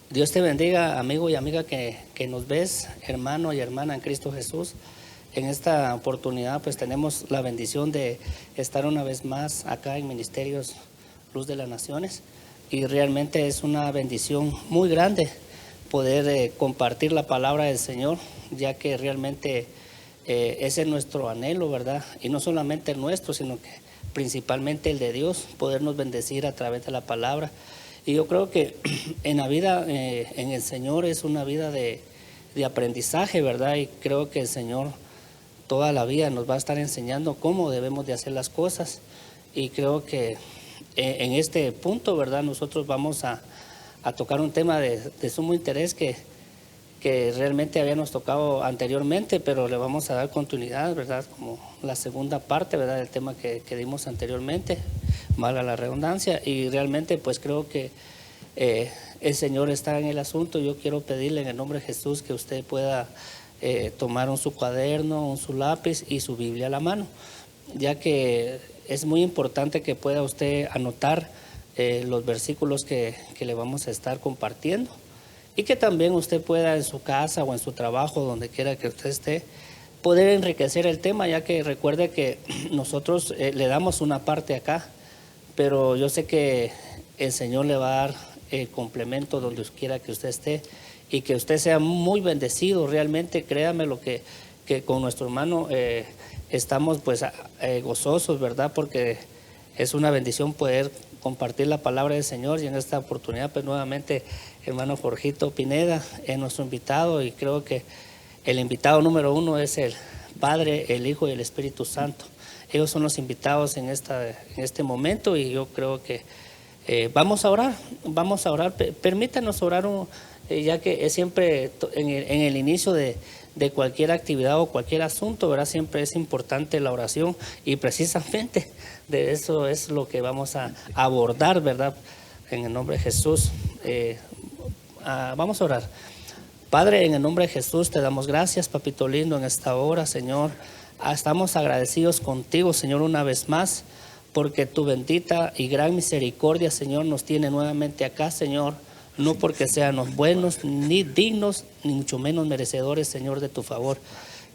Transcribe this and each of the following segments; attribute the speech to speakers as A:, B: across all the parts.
A: Dios te bendiga, amigo y amiga que nos ves, hermano y hermana en Cristo Jesús. En esta oportunidad pues tenemos la bendición de estar una vez más acá en Ministerios Luz de las Naciones, y realmente es una bendición muy grande poder compartir la palabra del Señor, ya que realmente ese es nuestro anhelo, ¿verdad? Y no solamente el nuestro, sino que principalmente el de Dios, podernos bendecir a través de la palabra. Y yo creo que en la vida, en el Señor, es una vida de aprendizaje, ¿verdad? Y creo que el Señor toda la vida nos va a estar enseñando cómo debemos de hacer las cosas. Y creo que en este punto, ¿verdad? Nosotros vamos a tocar un tema de sumo interés que realmente habíamos tocado anteriormente, pero le vamos a dar continuidad, ¿verdad? Como la segunda parte, ¿verdad? Del tema que dimos anteriormente, valga la redundancia, y realmente pues creo que el Señor está en el asunto. Yo quiero pedirle en el nombre de Jesús que usted pueda tomar su cuaderno, su lápiz y su Biblia a la mano, ya que es muy importante que pueda usted anotar los versículos que le vamos a estar compartiendo, y que también usted pueda en su casa o en su trabajo, donde quiera que usted esté, poder enriquecer el tema, ya que recuerde que nosotros le damos una parte acá, pero yo sé que el Señor le va a dar el complemento donde quiera que usted esté, y que usted sea muy bendecido. Realmente créame lo que con nuestro hermano estamos pues gozosos, ¿verdad? Porque es una bendición poder compartir la palabra del Señor, y en esta oportunidad pues nuevamente hermano Jorgito Pineda es nuestro invitado, y creo que el invitado número uno es el Padre, el Hijo y el Espíritu Santo. Ellos son los invitados en este momento, y yo creo que vamos a orar. Permítanos orar, ya que es siempre en el inicio de cualquier actividad o cualquier asunto, ¿verdad? Siempre es importante la oración, y precisamente de eso es lo que vamos a abordar, ¿verdad? En el nombre de Jesús. Vamos a orar. Padre, en el nombre de Jesús te damos gracias, papito lindo, en esta hora, Señor. Estamos agradecidos contigo, Señor, una vez más, porque tu bendita y gran misericordia, Señor, nos tiene nuevamente acá, Señor. No porque seamos buenos, ni dignos, ni mucho menos merecedores, Señor, de tu favor.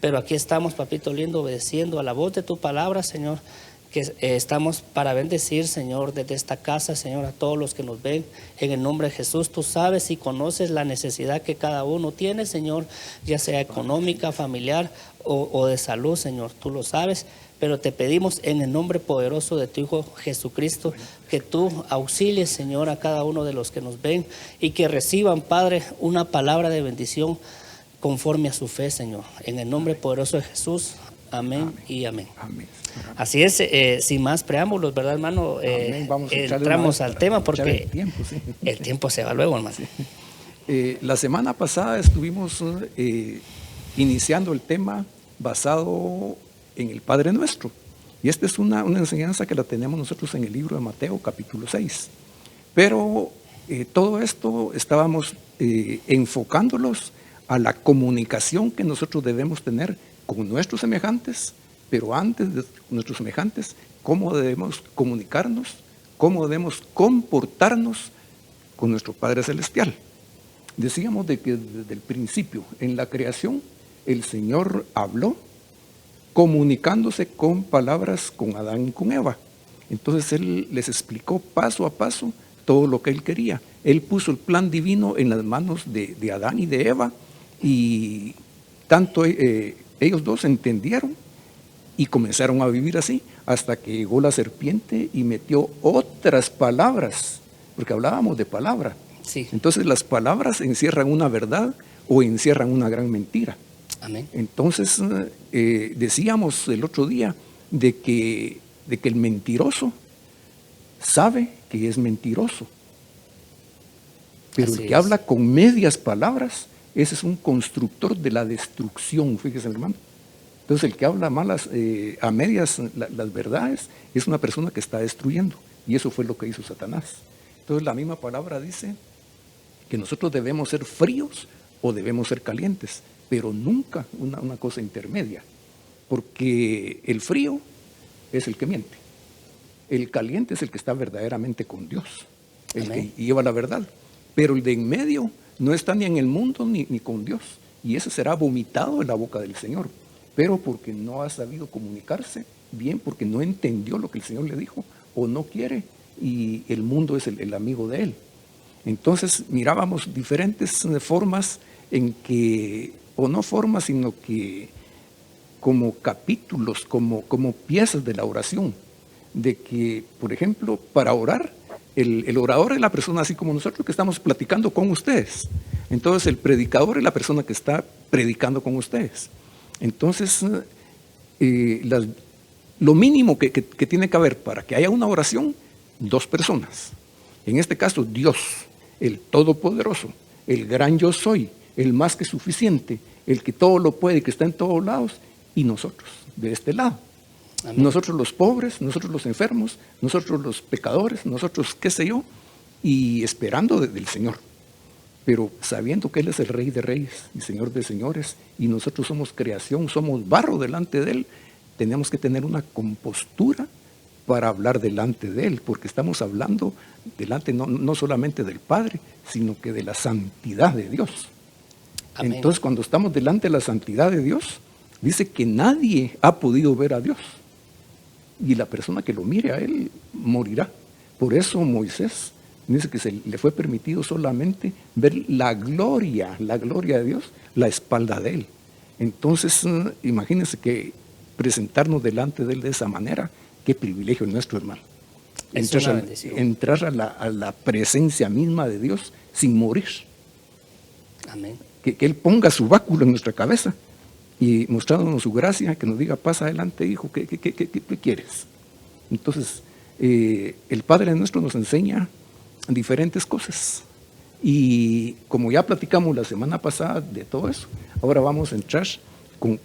A: Pero aquí estamos, papito lindo, obedeciendo a la voz de tu palabra, Señor, que estamos para bendecir, Señor, desde esta casa, Señor, a todos los que nos ven. En el nombre de Jesús, tú sabes y conoces la necesidad que cada uno tiene, Señor, ya sea económica, familiar o de salud, Señor, tú lo sabes. Pero te pedimos en el nombre poderoso de tu Hijo Jesucristo que tú auxilies, Señor, a cada uno de los que nos ven, y que reciban, Padre, una palabra de bendición conforme a su fe, Señor. En el nombre poderoso de Jesús, amén y amén.
B: Amén.
A: Así es, sin más preámbulos, ¿verdad, hermano? Entramos al tema porque el tiempo se va luego, hermano.
B: La semana pasada estuvimos iniciando el tema basado en el Padre Nuestro. Y esta es una enseñanza que la tenemos nosotros en el libro de Mateo, capítulo 6. Pero todo esto estábamos enfocándolos a la comunicación que nosotros debemos tener con nuestros semejantes, pero antes de nuestros semejantes, cómo debemos comunicarnos, cómo debemos comportarnos con nuestro Padre Celestial. Decíamos de que desde el principio, en la creación, el Señor habló, comunicándose con palabras con Adán y con Eva. Entonces Él les explicó paso a paso todo lo que Él quería. Él puso el plan divino en las manos de Adán y de Eva, y tanto ellos dos entendieron y comenzaron a vivir así, hasta que llegó la serpiente y metió otras palabras, porque hablábamos de palabra.
A: Sí.
B: Entonces las palabras encierran una verdad o encierran una gran mentira.
A: Amén.
B: Entonces decíamos el otro día de que el mentiroso sabe que es mentiroso, pero el que habla con medias palabras, ese es un constructor de la destrucción, fíjese, hermano. Entonces el que habla malas a medias las verdades es una persona que está destruyendo, y eso fue lo que hizo Satanás. Entonces la misma palabra dice que nosotros debemos ser fríos o debemos ser calientes, pero nunca una cosa intermedia, porque el frío es el que miente, el caliente es el que está verdaderamente con Dios, el que lleva la verdad, pero el de en medio no está ni en el mundo ni con Dios. Y ese será vomitado en la boca del Señor. Pero porque no ha sabido comunicarse bien, porque no entendió lo que el Señor le dijo, o no quiere, y el mundo es el amigo de él. Entonces mirábamos diferentes formas en que, o no formas, sino que como capítulos, como piezas de la oración, de que, por ejemplo, para orar, el orador es la persona así como nosotros que estamos platicando con ustedes. Entonces el predicador es la persona que está predicando con ustedes. Entonces, lo mínimo que tiene que haber para que haya una oración, dos personas. En este caso, Dios, el Todopoderoso, el gran yo soy, el más que suficiente, el que todo lo puede, que está en todos lados, y nosotros, de este lado. Amén. Nosotros los pobres, nosotros los enfermos, nosotros los pecadores, nosotros qué sé yo, y esperando del Señor. Pero sabiendo que Él es el Rey de Reyes y Señor de Señores, y nosotros somos creación, somos barro delante de Él, tenemos que tener una compostura para hablar delante de Él, porque estamos hablando delante no solamente del Padre, sino que de la santidad de Dios. Amén. Entonces, cuando estamos delante de la santidad de Dios, dice que nadie ha podido ver a Dios, y la persona que lo mire a Él morirá. Por eso Moisés dice que se le fue permitido solamente ver la gloria de Dios, la espalda de Él. Entonces, imagínense que presentarnos delante de Él de esa manera, qué privilegio nuestro, hermano. Entrar a la presencia misma de Dios sin morir.
A: Amén.
B: Que Él ponga su báculo en nuestra cabeza y mostrándonos su gracia, que nos diga, pasa adelante, hijo, ¿qué quieres? Entonces, el Padre nuestro nos enseña diferentes cosas. Y como ya platicamos la semana pasada de todo eso, ahora vamos a entrar con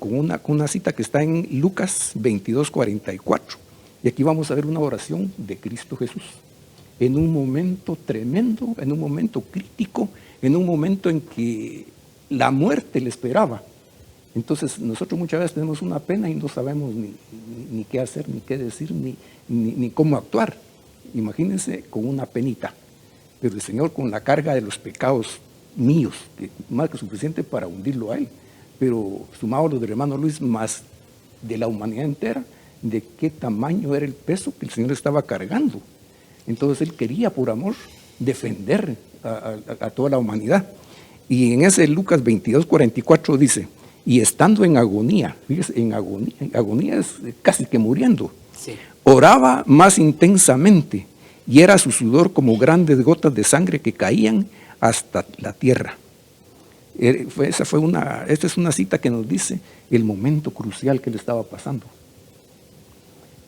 B: una cita que está en Lucas 22:44. Y aquí vamos a ver una oración de Cristo Jesús. En un momento tremendo, en un momento crítico, en un momento en que la muerte le esperaba. Entonces nosotros muchas veces tenemos una pena y no sabemos ni qué hacer, ni qué decir, ni cómo actuar. Imagínense con una penita. Pero el Señor con la carga de los pecados míos, que más que suficiente para hundirlo a Él, pero sumado los del hermano Luis, más de la humanidad entera, de qué tamaño era el peso que el Señor estaba cargando. Entonces Él quería, por amor, defender a toda la humanidad. Y en ese Lucas 22:44 dice, y estando en agonía, fíjese, en agonía es casi que muriendo, sí, oraba más intensamente, y era su sudor como grandes gotas de sangre que caían hasta la tierra. Esta es una cita que nos dice el momento crucial que le estaba pasando.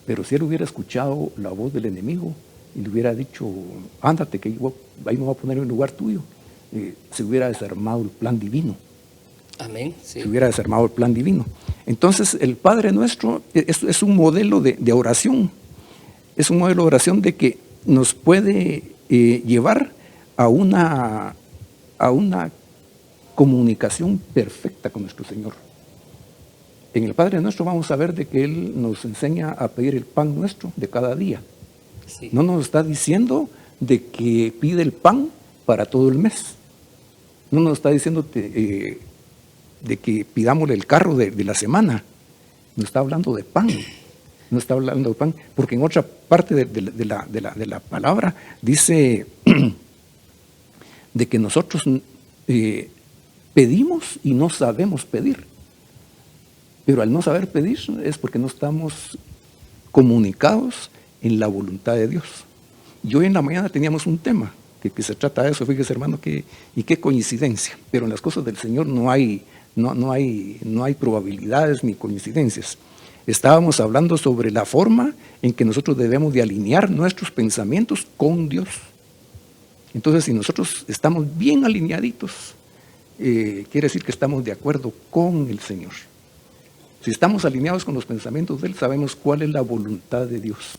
B: Pero si él hubiera escuchado la voz del enemigo y le hubiera dicho, ándate, que ahí me voy a poner en lugar tuyo, se hubiera desarmado el plan divino.
A: Amén. Sí.
B: Se hubiera desarmado el plan divino. Entonces, el Padre Nuestro es un modelo de oración. Es un modelo de oración de que nos puede llevar a una comunicación perfecta con nuestro Señor. En el Padre Nuestro vamos a ver de que Él nos enseña a pedir el pan nuestro de cada día. Sí. No nos está diciendo de que pide el pan para todo el mes. No nos está diciendo de que pidámosle el carro de la semana. Nos está hablando de pan. No está hablando de pan, porque en otra parte de la palabra dice de que nosotros pedimos y no sabemos pedir. Pero al no saber pedir es porque no estamos comunicados en la voluntad de Dios. Y hoy en la mañana teníamos un tema que se trata de eso, fíjese hermano, y qué coincidencia. Pero en las cosas del Señor no hay probabilidades ni coincidencias. Estábamos hablando sobre la forma en que nosotros debemos de alinear nuestros pensamientos con Dios. Entonces, si nosotros estamos bien alineaditos, quiere decir que estamos de acuerdo con el Señor. Si estamos alineados con los pensamientos de Él, sabemos cuál es la voluntad de Dios.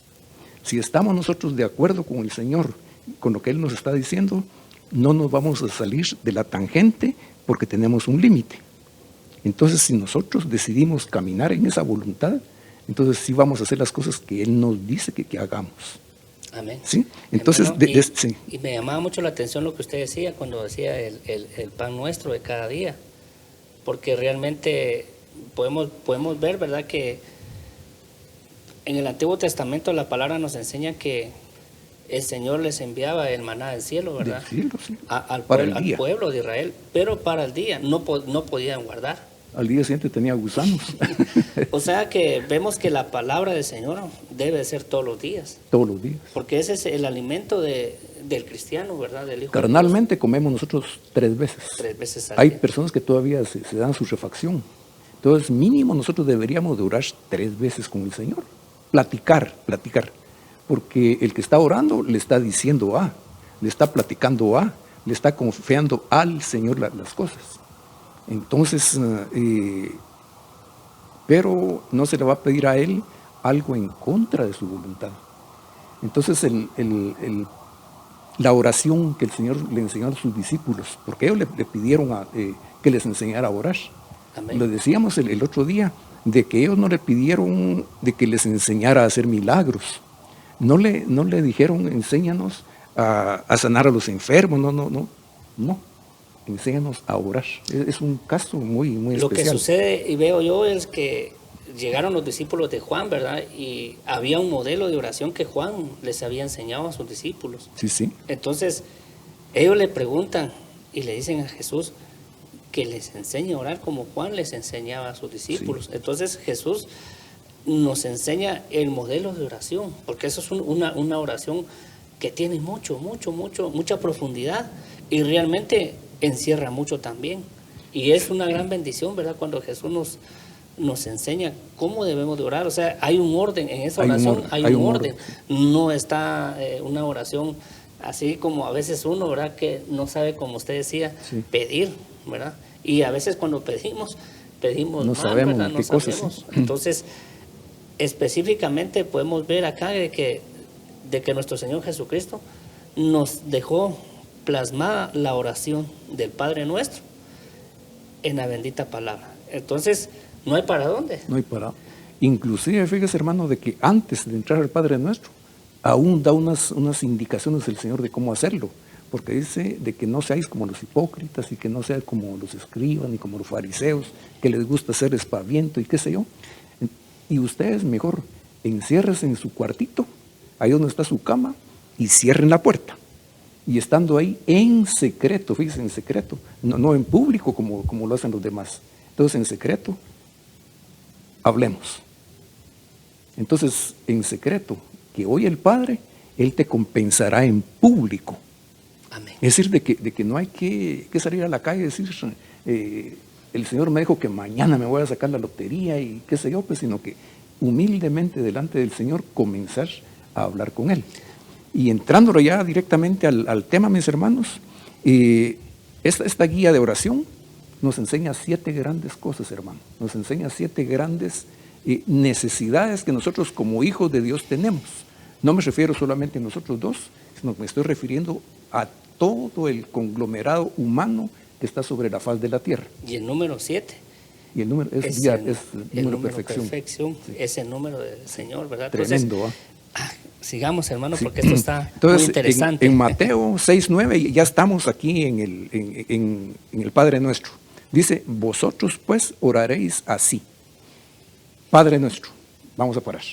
B: Si estamos nosotros de acuerdo con el Señor, con lo que Él nos está diciendo, no nos vamos a salir de la tangente porque tenemos un límite. Entonces, si nosotros decidimos caminar en esa voluntad, entonces sí vamos a hacer las cosas que Él nos dice que hagamos.
A: Amén.
B: ¿Sí? Entonces,
A: Hermano,
B: sí,
A: y me llamaba mucho la atención lo que usted decía cuando decía el pan nuestro de cada día, porque realmente podemos ver, ¿verdad?, que en el Antiguo Testamento la palabra nos enseña que el Señor les enviaba el maná del cielo,
B: del
A: ¿verdad?,
B: cielo, sí,
A: al
B: para el
A: al
B: día.
A: pueblo de Israel, pero para el día no podían guardar.
B: Al día siguiente tenía gusanos,
A: O sea que vemos que la palabra del Señor debe ser todos los días,
B: todos los días.
A: porque ese es el alimento del cristiano, ¿verdad?, del Hijo de Dios,
B: Carnalmente comemos nosotros 3 veces.
A: 3 veces al
B: Hay
A: día.
B: personas que todavía se dan su refacción. Entonces, mínimo nosotros deberíamos de orar 3 veces con el Señor. Platicar. Porque el que está orando le está diciendo le está platicando le está confiando al Señor las cosas. Entonces, pero no se le va a pedir a Él algo en contra de su voluntad. Entonces, la oración que el Señor le enseñó a sus discípulos, porque ellos le pidieron que les enseñara a orar.
A: Amén.
B: Lo decíamos el otro día, de que ellos no le pidieron de que les enseñara a hacer milagros. No le dijeron, enséñanos a sanar a los enfermos, no. Enséñanos a orar. Es un caso muy
A: Lo que
B: especial.
A: sucede y veo yo es que llegaron los discípulos de Juan, ¿verdad? Y había un modelo de oración que Juan les había enseñado a sus discípulos.
B: Sí.
A: Entonces, ellos le preguntan y le dicen a Jesús que les enseñe a orar como Juan les enseñaba a sus discípulos.
B: Sí.
A: Entonces, Jesús nos enseña el modelo de oración, porque eso es una oración que tiene mucha profundidad y realmente encierra mucho también. Y es una gran bendición, ¿verdad?, cuando Jesús nos enseña cómo debemos de orar. O sea, hay un orden en esa oración, hay un orden. No está una oración así como a veces uno, ¿verdad?, que no sabe, como usted decía,
B: Sí.
A: pedir, ¿verdad? Y a veces cuando pedimos
B: No
A: mal,
B: sabemos
A: ¿verdad? No
B: qué cosas,
A: sabemos.
B: sí.
A: Entonces, específicamente podemos ver acá de que nuestro Señor Jesucristo nos dejó plasmada la oración del Padre Nuestro en la bendita palabra. Entonces, no hay para dónde.
B: No hay para. Inclusive, fíjese, hermano, de que antes de entrar al Padre Nuestro, aún da unas indicaciones el Señor de cómo hacerlo. Porque dice de que no seáis como los hipócritas y que no seáis como los escribas ni como los fariseos, que les gusta hacer espaviento y qué sé yo. Y ustedes mejor enciérrense en su cuartito, ahí donde está su cama, y cierren la puerta. Y estando ahí en secreto, fíjense, en secreto, no en público como lo hacen los demás. Entonces, en secreto, hablemos. Entonces, en secreto, que hoy el Padre, Él te compensará en público.
A: Amén.
B: Es decir, de que no hay que salir a la calle y decir, el Señor me dijo que mañana me voy a sacar la lotería y qué sé yo, pues, sino que humildemente delante del Señor comenzar a hablar con Él. Y entrándolo ya directamente al tema, mis hermanos, esta guía de oración nos enseña 7 grandes cosas, hermano. Nos enseña 7 grandes necesidades que nosotros como hijos de Dios tenemos. No me refiero solamente a nosotros dos, sino que me estoy refiriendo a todo el conglomerado humano que está sobre la faz de la tierra.
A: Y el número 7
B: Y el número es el número de perfección.
A: Sí. Es el número del Señor, ¿verdad?
B: Tremendo,
A: Entonces, sigamos, hermano, porque esto está
B: Entonces,
A: muy interesante.
B: En Mateo 6:9 ya estamos aquí en el Padre Nuestro. Dice, vosotros pues oraréis así. Padre Nuestro. Vamos a parar.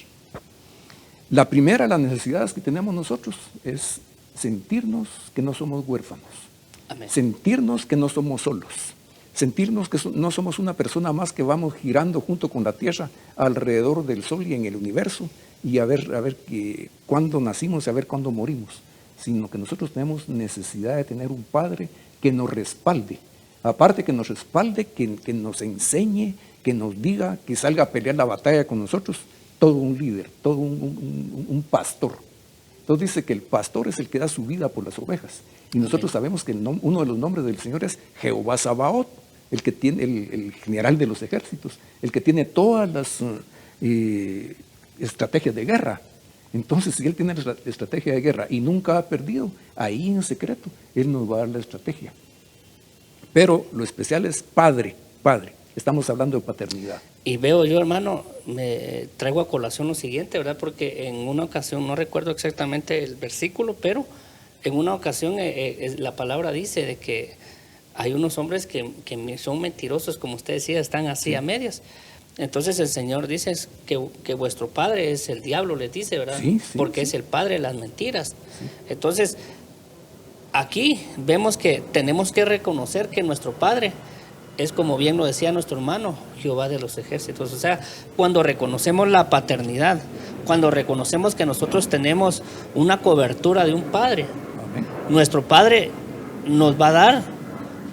B: La primera de las necesidades que tenemos nosotros es sentirnos que no somos huérfanos.
A: Amén.
B: Sentirnos que no somos solos. Sentirnos que no somos una persona más que vamos girando junto con la tierra alrededor del sol y en el universo y a ver cuándo nacimos y a ver cuándo morimos, sino que nosotros tenemos necesidad de tener un Padre que nos respalde, aparte que nos respalde, que nos enseñe, que nos diga, que salga a pelear la batalla con nosotros, todo un líder, todo un pastor. Entonces dice que el pastor es el que da su vida por las ovejas. Y nosotros sabemos que uno de los nombres del Señor es Jehová Sabaoth, el que tiene el general de los ejércitos, el que tiene todas las estrategias de guerra. Entonces, si Él tiene la estrategia de guerra y nunca ha perdido, ahí en secreto Él nos va a dar la estrategia. Pero lo especial es Padre. Estamos hablando de paternidad.
A: Y veo yo, hermano, me traigo a colación lo siguiente, ¿verdad? Porque en una ocasión, no recuerdo exactamente el versículo, pero en una ocasión la palabra dice de que hay unos hombres que son mentirosos, como usted decía, están así a medias. Entonces el Señor dice que vuestro padre es el diablo, les dice, ¿verdad?
B: Sí,
A: Porque es el padre de las mentiras. Entonces, aquí vemos que tenemos que reconocer que nuestro padre es, como bien lo decía nuestro hermano, Jehová de los ejércitos. O sea, cuando reconocemos la paternidad, cuando reconocemos que nosotros tenemos una cobertura de un padre,
B: Amén.
A: nuestro padre nos va a dar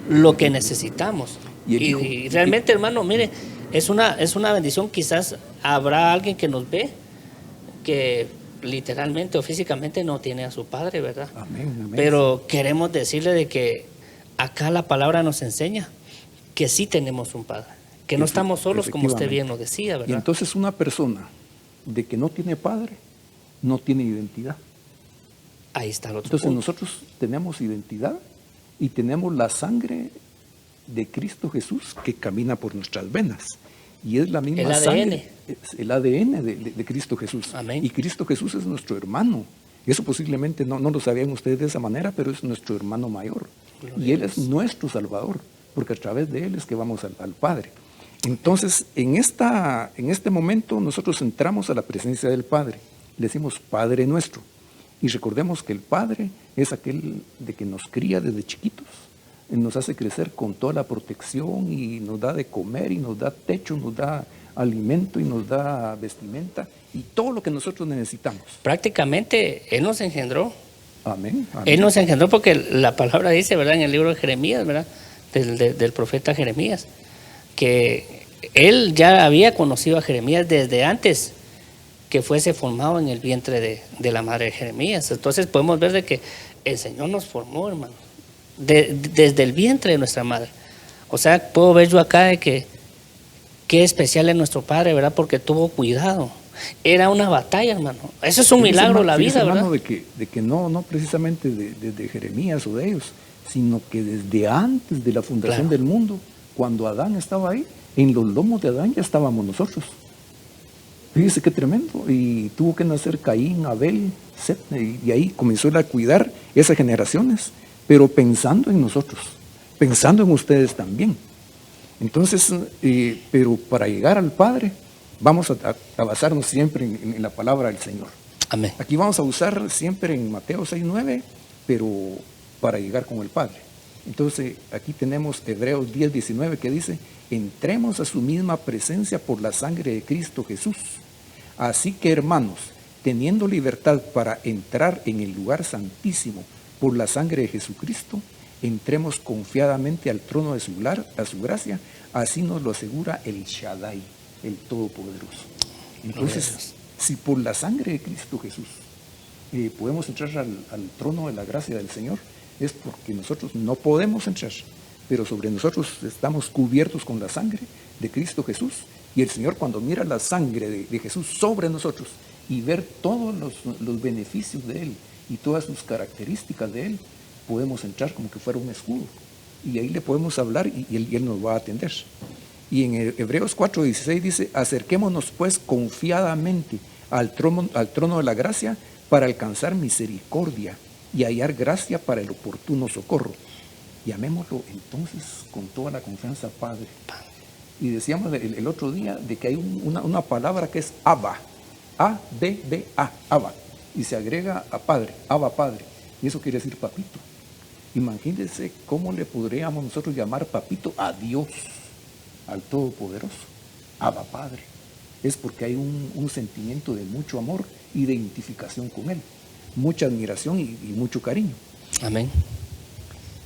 A: lo que necesitamos.
B: Y
A: realmente, hermano, mire, es una bendición. Quizás habrá alguien que nos ve que literalmente o físicamente no tiene a su padre, ¿verdad?
B: Amén, amén.
A: Pero queremos decirle de que acá la palabra nos enseña que sí tenemos un padre, que no estamos solos, como usted bien lo decía, ¿verdad?
B: Y entonces una persona de que no tiene padre, no tiene identidad.
A: Ahí está el otro
B: Entonces
A: punto.
B: nosotros tenemos identidad y tenemos la sangre de Cristo Jesús que camina por nuestras venas. Y es la misma
A: El ADN.
B: sangre, es el ADN de Cristo Jesús.
A: Amén.
B: Y Cristo Jesús es nuestro hermano. Eso posiblemente no lo sabían ustedes de esa manera, pero es nuestro hermano mayor.
A: Gloria
B: Y Él
A: a
B: es
A: Dios.
B: nuestro Salvador, porque a través de Él es que vamos al Padre. Entonces, en este momento nosotros entramos a la presencia del Padre. Le decimos Padre nuestro. Y recordemos que el Padre es aquel de que nos cría desde chiquitos. Nos hace crecer con toda la protección y nos da de comer y nos da techo, nos da alimento y nos da vestimenta y todo lo que nosotros necesitamos.
A: Prácticamente Él nos engendró.
B: Amén. Amén.
A: Él nos engendró porque la palabra dice, ¿verdad? En el libro de Jeremías, ¿verdad? Del profeta Jeremías, que Él ya había conocido a Jeremías desde antes que fuese formado en el vientre de la madre de Jeremías. Entonces podemos ver de que el Señor nos formó, hermano, desde el vientre de nuestra madre. O sea, puedo ver yo acá de que qué especial es nuestro Padre, ¿verdad? Porque tuvo cuidado. Era una batalla, hermano. Eso es un milagro, la vida,
B: hermano,
A: ¿verdad?
B: de que no precisamente de Jeremías o de ellos, sino que desde antes de la fundación del mundo, cuando Adán estaba ahí, en los lomos de Adán ya estábamos nosotros. Fíjese qué tremendo. Y tuvo que nacer Caín, Abel, Set, y ahí comenzó él a cuidar esas generaciones, pero pensando en nosotros, pensando en ustedes también. Entonces, pero para llegar al Padre, vamos a basarnos siempre en la palabra del Señor.
A: Amén.
B: Aquí vamos a usar siempre en Mateo 6:9, pero para llegar con el Padre. Entonces, aquí tenemos Hebreos 10:19 que dice, entremos a su misma presencia por la sangre de Cristo Jesús. Así que, hermanos, teniendo libertad para entrar en el lugar santísimo por la sangre de Jesucristo, entremos confiadamente al trono de a su gracia, así nos lo asegura el Shaddai, el Todopoderoso. Entonces, si por la sangre de Cristo Jesús podemos entrar al trono de la gracia del Señor, es porque nosotros no podemos entrar, pero sobre nosotros estamos cubiertos con la sangre de Cristo Jesús, y el Señor, cuando mira la sangre de Jesús sobre nosotros y ver todos los beneficios de Él y todas sus características de Él, podemos entrar como que fuera un escudo, y ahí le podemos hablar y Él nos va a atender. Y en Hebreos 4:16 dice, acerquémonos pues confiadamente al trono de la gracia para alcanzar misericordia y hallar gracia para el oportuno socorro. Llamémoslo entonces con toda la confianza Padre. Y decíamos el otro día de que hay una palabra que es Abba, A-B-B-A, Abba, y se agrega a Padre, Abba Padre, y eso quiere decir papito. Imagínense cómo le podríamos nosotros llamar papito a Dios, al Todopoderoso, Abba Padre. Es porque hay un sentimiento de mucho amor y de identificación con Él, mucha admiración y mucho cariño.
A: Amén.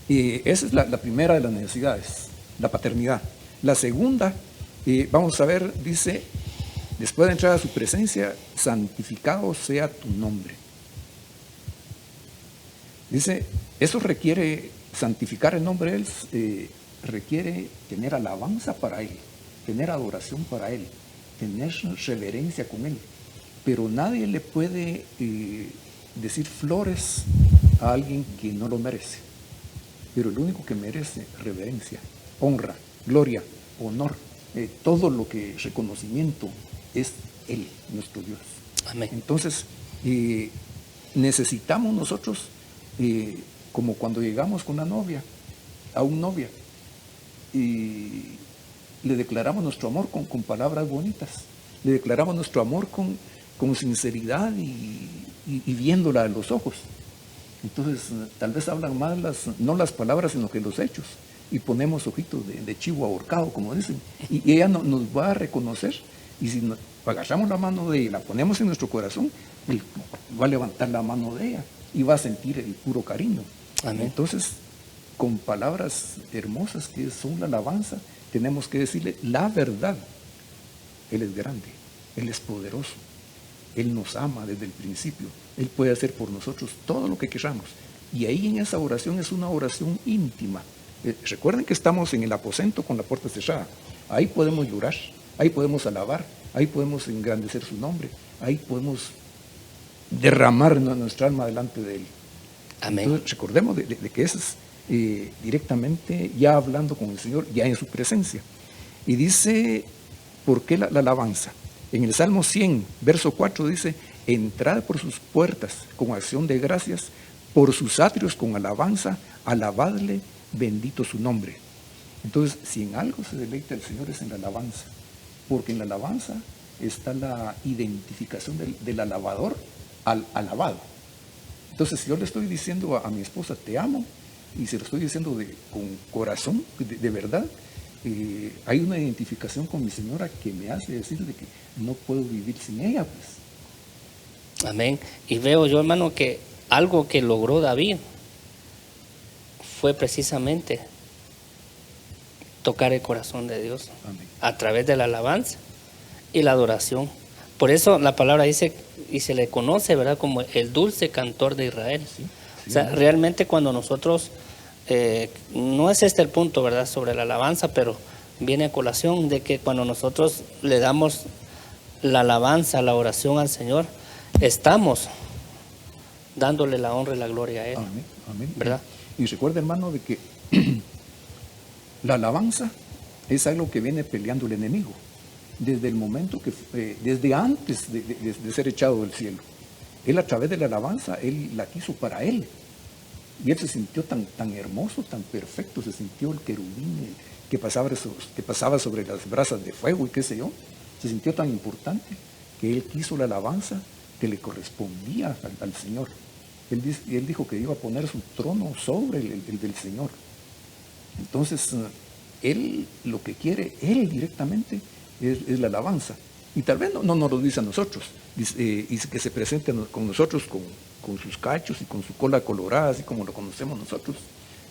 B: Y esa es la primera de las necesidades, la paternidad. La segunda, vamos a ver, dice, después de entrar a su presencia, santificado sea tu nombre. Dice, eso requiere, santificar el nombre de Él, requiere tener alabanza para Él, tener adoración para Él, tener reverencia con Él. Pero nadie le puede decir flores a alguien que no lo merece. Pero el único que merece reverencia, honra, gloria, honor todo lo que reconocimiento es Él, nuestro Dios.
A: Amén.
B: Entonces, necesitamos nosotros, como cuando llegamos con una novia, a un novia, y le declaramos nuestro amor con palabras bonitas, le declaramos nuestro amor con sinceridad y viéndola a los ojos. Entonces, tal vez hablan más no las palabras, sino que los hechos. Y ponemos ojitos de chivo ahorcado, como dicen. Y ella nos va a reconocer. Y si agarramos la mano de ella, la ponemos en nuestro corazón, él va a levantar la mano de ella y va a sentir el puro cariño.
A: Amén.
B: Entonces, con palabras hermosas que son la alabanza, tenemos que decirle la verdad. Él es grande, Él es poderoso, Él nos ama desde el principio, Él puede hacer por nosotros todo lo que queramos. Y ahí en esa oración es una oración íntima. Recuerden que estamos en el aposento con la puerta cerrada. Ahí podemos llorar, ahí podemos alabar, ahí podemos engrandecer su nombre, ahí podemos derramar nuestra alma delante de Él.
A: Amén.
B: Entonces, recordemos de que eso es directamente ya hablando con el Señor, ya en su presencia. Y dice, ¿por qué la alabanza? En el Salmo 100, verso 4 dice, entrad por sus puertas con acción de gracias, por sus atrios con alabanza, alabadle, bendito su nombre. Entonces, si en algo se deleita el Señor es en la alabanza, porque en la alabanza está la identificación del alabador al alabado. Entonces, si yo le estoy diciendo a mi esposa, te amo, y se lo estoy diciendo con corazón, de verdad, hay una identificación con mi señora que me hace decirle que no puedo vivir sin ella, pues.
A: Amén. Y veo yo, hermano, que algo que logró David fue precisamente tocar el corazón de Dios.
B: Amén.
A: A través de la alabanza y la adoración. Por eso la palabra dice, y se le conoce, ¿verdad?, como el dulce cantor de Israel.
B: Sí, sí,
A: o sea, realmente cuando nosotros, no es este el punto, ¿verdad?, sobre la alabanza, pero viene a colación de que cuando nosotros le damos la alabanza, la oración al Señor, estamos dándole la honra y la gloria a Él.
B: Amén, amén.
A: ¿Verdad?
B: Y recuerda, hermano, de que la alabanza es algo que viene peleando el enemigo desde el momento desde antes de ser echado del cielo. Él, a través de la alabanza, él la quiso para él. Y él se sintió tan hermoso, tan perfecto, se sintió el querubín que pasaba sobre las brasas de fuego y qué sé yo. Se sintió tan importante que él quiso la alabanza que le correspondía al Señor. Él dijo que iba a poner su trono sobre el del Señor. Entonces, él lo que quiere, él directamente, es la alabanza. Y tal vez no nos lo dice a nosotros, y que se presente con nosotros con sus cachos y con su cola colorada, así como lo conocemos nosotros,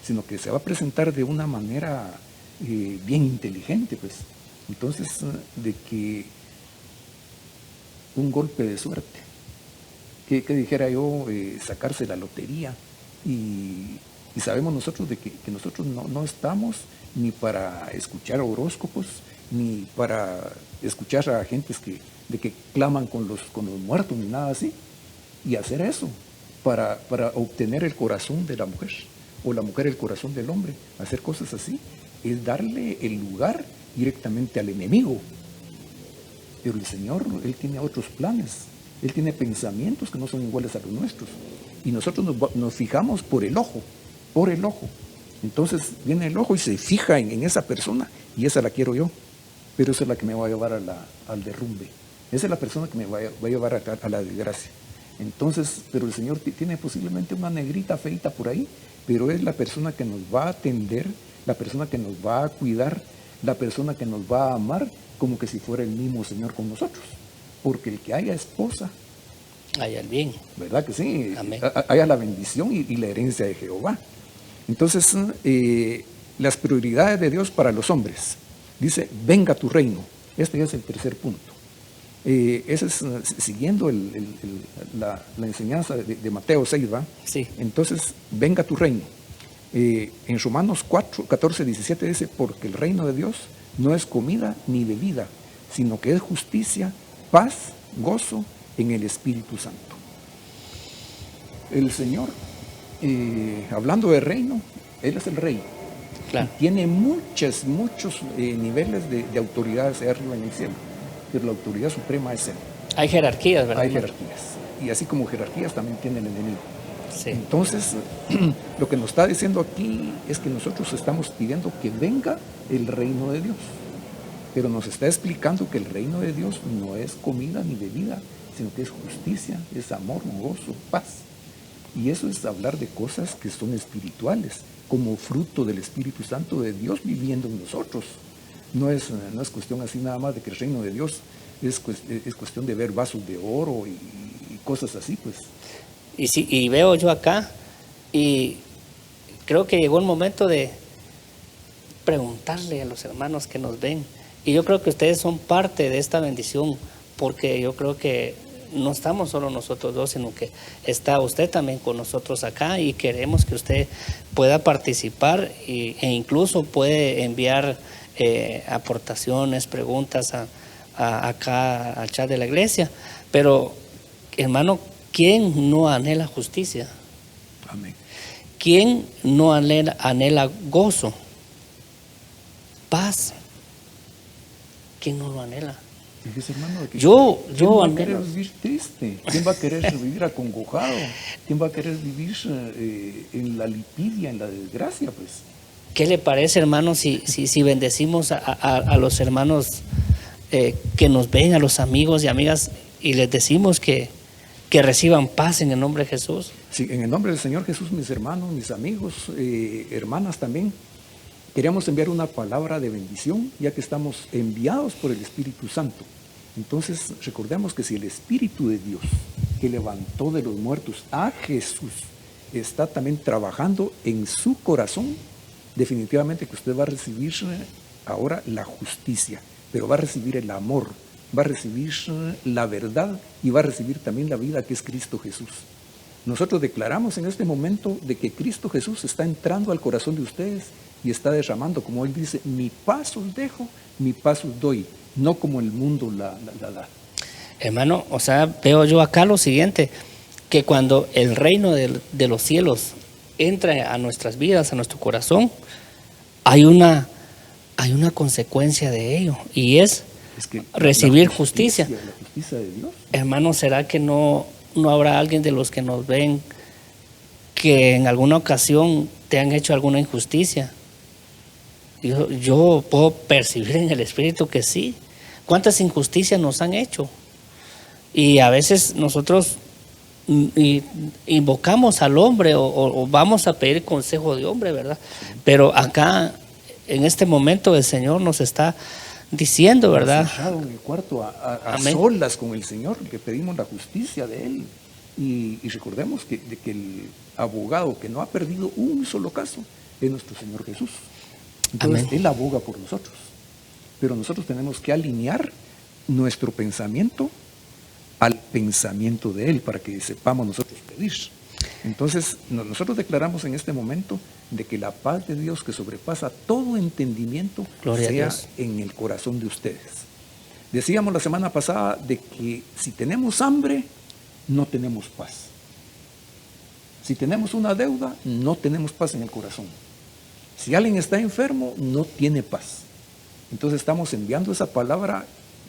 B: sino que se va a presentar de una manera bien inteligente, pues. Entonces, de que un golpe de suerte, que dijera yo, sacarse la lotería, y sabemos nosotros de que nosotros no estamos ni para escuchar horóscopos, ni para escuchar a gentes que claman con los muertos, ni nada así, y hacer eso para obtener el corazón de la mujer, o la mujer el corazón del hombre. Hacer cosas así es darle el lugar directamente al enemigo. Pero el Señor, Él tiene otros planes, Él tiene pensamientos que no son iguales a los nuestros, y nosotros nos fijamos por el ojo. Entonces viene el ojo y se fija en esa persona, y esa la quiero yo, pero esa es la que me va a llevar al derrumbe. Esa es la persona que me va a llevar a la desgracia. Entonces, pero el Señor tiene posiblemente una negrita feita por ahí, pero es la persona que nos va a atender, la persona que nos va a cuidar, la persona que nos va a amar, como que si fuera el mismo Señor con nosotros. Porque el que haya esposa,
A: haya el bien.
B: ¿verdad que sí?
A: Amén.
B: Haya la bendición y la herencia de Jehová. Entonces, las prioridades de Dios para los hombres. Dice, venga tu reino. Este ya es el tercer punto. Ese es siguiendo la enseñanza de Mateo 6, ¿va?
A: Sí.
B: Entonces, venga tu reino. En Romanos 4, 14, 17 dice, porque el reino de Dios no es comida ni bebida, sino que es justicia, paz, gozo en el Espíritu Santo. El Señor, hablando de reino, Él es el rey.
A: Claro.
B: Y tiene muchos niveles de autoridades allá arriba en el cielo, pero la autoridad suprema es Él.
A: Hay jerarquías, ¿verdad?
B: Hay jerarquías, y así como jerarquías también tiene el enemigo.
A: Sí.
B: Entonces, lo que nos está diciendo aquí es que nosotros estamos pidiendo que venga el reino de Dios, pero nos está explicando que el reino de Dios no es comida ni bebida, sino que es justicia, es amor, gozo, paz. Y eso es hablar de cosas que son espirituales, como fruto del Espíritu Santo de Dios viviendo en nosotros. No es cuestión así nada más de que el reino de Dios es cuestión de ver vasos de oro y cosas así, pues.
A: Y veo yo acá, y creo que llegó el momento de preguntarle a los hermanos que nos ven. Y yo creo que ustedes son parte de esta bendición, porque yo creo que no estamos solo nosotros dos, sino que está usted también con nosotros acá, y queremos que usted pueda participar e incluso puede enviar aportaciones, preguntas acá al chat de la iglesia. Pero, hermano, ¿quién no anhela justicia?
B: Amén.
A: ¿Quién no anhela gozo, paz? ¿Quién no lo anhela?
B: Fíjese, hermano, de que
A: Yo
B: ¿quién va a
A: anhelo.
B: querer vivir triste? ¿Quién va a querer vivir acongojado? ¿Quién va a querer vivir en la lipidia, en la desgracia? Pues
A: ¿Qué le parece, hermano, si bendecimos a los hermanos que nos ven, a los amigos y amigas, y les decimos que reciban paz en el nombre de Jesús?
B: sí, en el nombre del Señor Jesús, mis hermanos, mis amigos, hermanas también, queríamos enviar una palabra de bendición, ya que estamos enviados por el Espíritu Santo. Entonces, recordemos que si el Espíritu de Dios, que levantó de los muertos a Jesús, está también trabajando en su corazón, definitivamente que usted va a recibir ahora la justicia, pero va a recibir el amor, va a recibir la verdad y va a recibir también la vida que es Cristo Jesús. Nosotros declaramos en este momento de que Cristo Jesús está entrando al corazón de ustedes y está derramando, como Él dice, mi paz os dejo, mi paz os doy, no como el mundo la da.
A: Hermano, o sea, veo yo acá lo siguiente, que cuando el reino de los cielos entra a nuestras vidas, a nuestro corazón, hay una consecuencia de ello, y es
B: que
A: recibir justicia.
B: La justicia de Dios.
A: Hermano, ¿será que no habrá alguien de los que nos ven que en alguna ocasión te han hecho alguna injusticia? Yo puedo percibir en el espíritu que sí. ¿Cuántas injusticias nos han hecho? Y a veces nosotros invocamos al hombre o vamos a pedir consejo de hombre, ¿verdad? Pero acá, en este momento, el Señor nos está diciendo, ¿verdad?
B: Cerrado en el cuarto a
A: Solas
B: con el Señor, que pedimos la justicia de Él. Y recordemos que el abogado que no ha perdido un solo caso es nuestro Señor Jesús. Entonces, Él aboga por nosotros. Pero nosotros tenemos que alinear nuestro pensamiento al pensamiento de Él para que sepamos nosotros pedir. Entonces, nosotros declaramos en este momento de que la paz de Dios que sobrepasa todo entendimiento sea en el corazón de ustedes. Decíamos la semana pasada de que si tenemos hambre, no tenemos paz. Si tenemos una deuda, no tenemos paz en el corazón. Si alguien está enfermo, no tiene paz. Entonces estamos enviando esa palabra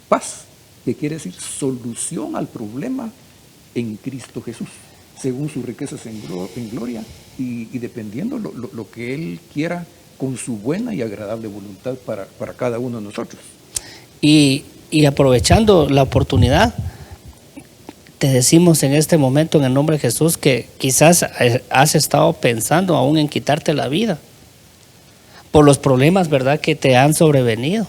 B: paz, que quiere decir solución al problema en Cristo Jesús, según sus riquezas en gloria y dependiendo lo que Él quiera con su buena y agradable voluntad para cada uno de nosotros.
A: Y aprovechando la oportunidad, te decimos en este momento en el nombre de Jesús que quizás has estado pensando aún en quitarte la vida por los problemas, ¿verdad?, que te han sobrevenido.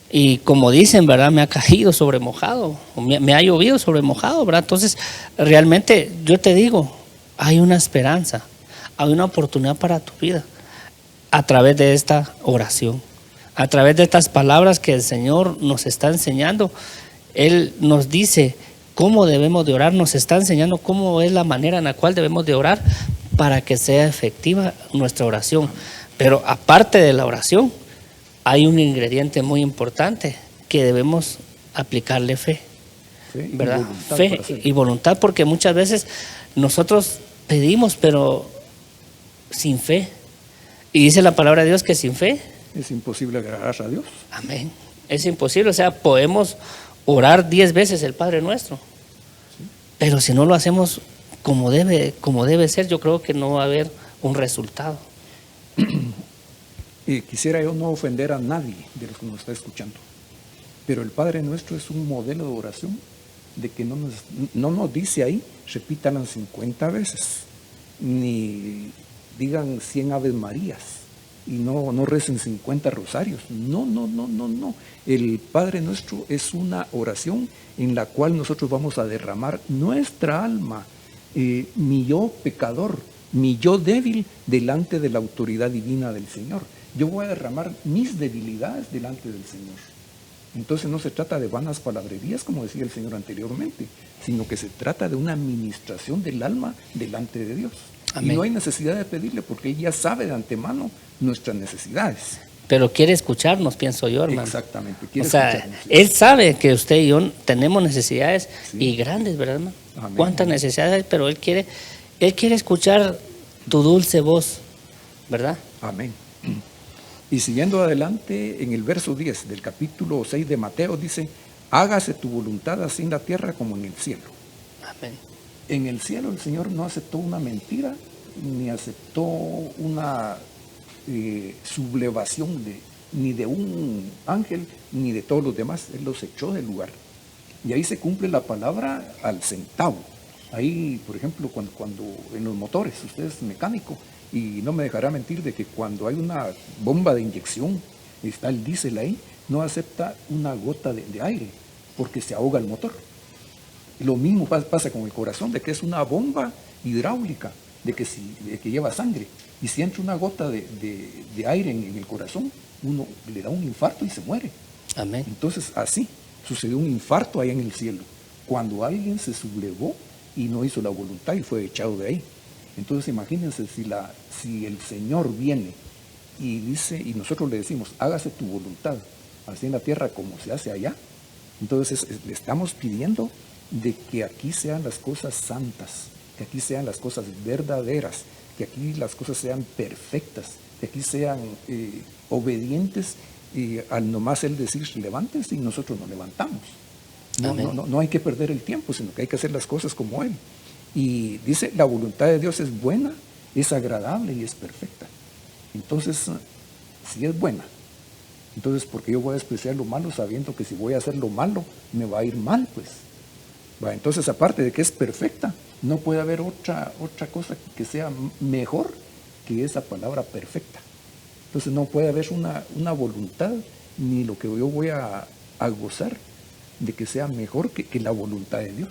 A: Y como dicen, ¿verdad?, me ha caído sobre mojado, me ha llovido sobre mojado, ¿verdad? Entonces, realmente yo te digo, hay una esperanza, hay una oportunidad para tu vida a través de esta oración, a través de estas palabras que el Señor nos está enseñando. Él nos dice cómo debemos de orar, nos está enseñando cómo es la manera en la cual debemos de orar para que sea efectiva nuestra oración. Pero aparte de la oración, hay un ingrediente muy importante que debemos aplicarle fe, ¿verdad? Fe y voluntad, porque muchas veces nosotros pedimos, pero sin fe. Y dice la palabra de Dios que sin fe,
B: Es imposible agradar a Dios.
A: amén, es imposible. O sea, podemos orar 10 veces el Padre Nuestro, pero si no lo hacemos como debe ser, yo creo que no va a haber un resultado.
B: Y quisiera yo no ofender a nadie de los que nos está escuchando, pero el Padre Nuestro es un modelo de oración de que no nos dice ahí, repítanlas 50 veces, ni digan 100 Aves Marías, y no recen 50 rosarios. No, no, no, no, no. El Padre Nuestro es una oración en la cual nosotros vamos a derramar nuestra alma, mi yo pecador, mi yo débil, delante de la autoridad divina del Señor. Yo voy a derramar mis debilidades delante del Señor. Entonces no se trata de vanas palabrerías, como decía el Señor anteriormente, sino que se trata de una administración del alma delante de Dios.
A: Amén.
B: Y no hay necesidad de pedirle, porque Él ya sabe de antemano nuestras necesidades.
A: Pero quiere escucharnos, pienso yo, hermano.
B: Exactamente.
A: O
B: quiere
A: sea,
B: escucharnos.
A: Él sabe que usted y yo tenemos necesidades
B: Sí.
A: y grandes, ¿verdad, hermano?
B: Amén.
A: Cuántas necesidades hay, pero Él quiere escuchar tu dulce voz, ¿verdad?
B: Amén. Y siguiendo adelante, en el verso 10 del capítulo 6 de Mateo dice, hágase tu voluntad así en la tierra como en el cielo.
A: Amén.
B: En el cielo el Señor no aceptó una mentira, ni aceptó una sublevación ni de un ángel, ni de todos los demás. Él los echó del lugar. Y ahí se cumple la palabra al centavo. Ahí, por ejemplo, cuando en los motores, usted es mecánico, y no me dejará mentir de que cuando hay una bomba de inyección, está el diésel ahí, no acepta una gota de aire, porque se ahoga el motor. Lo mismo pasa con el corazón, de que es una bomba hidráulica, de que lleva sangre. Y si entra una gota de aire en el corazón, uno le da un infarto y se muere.
A: Amén.
B: Entonces, así sucedió un infarto allá en el cielo, cuando alguien se sublevó y no hizo la voluntad y fue echado de ahí. Entonces, imagínense si el Señor viene y dice, y nosotros le decimos, hágase tu voluntad, así en la tierra como se hace allá. Entonces, le estamos pidiendo de que aquí sean las cosas santas, que aquí sean las cosas verdaderas, que aquí las cosas sean perfectas, que aquí sean obedientes, y al nomás Él decir, levántense, y nosotros nos levantamos. No hay que perder el tiempo, sino que hay que hacer las cosas como Él. Y dice, la voluntad de Dios es buena, es agradable y es perfecta. Entonces, si es buena, entonces, ¿por qué yo voy a despreciar lo malo sabiendo que si voy a hacer lo malo, me va a ir mal, pues? Entonces, aparte de que es perfecta, no puede haber otra cosa que sea mejor que esa palabra perfecta. Entonces, no puede haber una voluntad, ni lo que yo voy a gozar, de que sea mejor que la voluntad de Dios.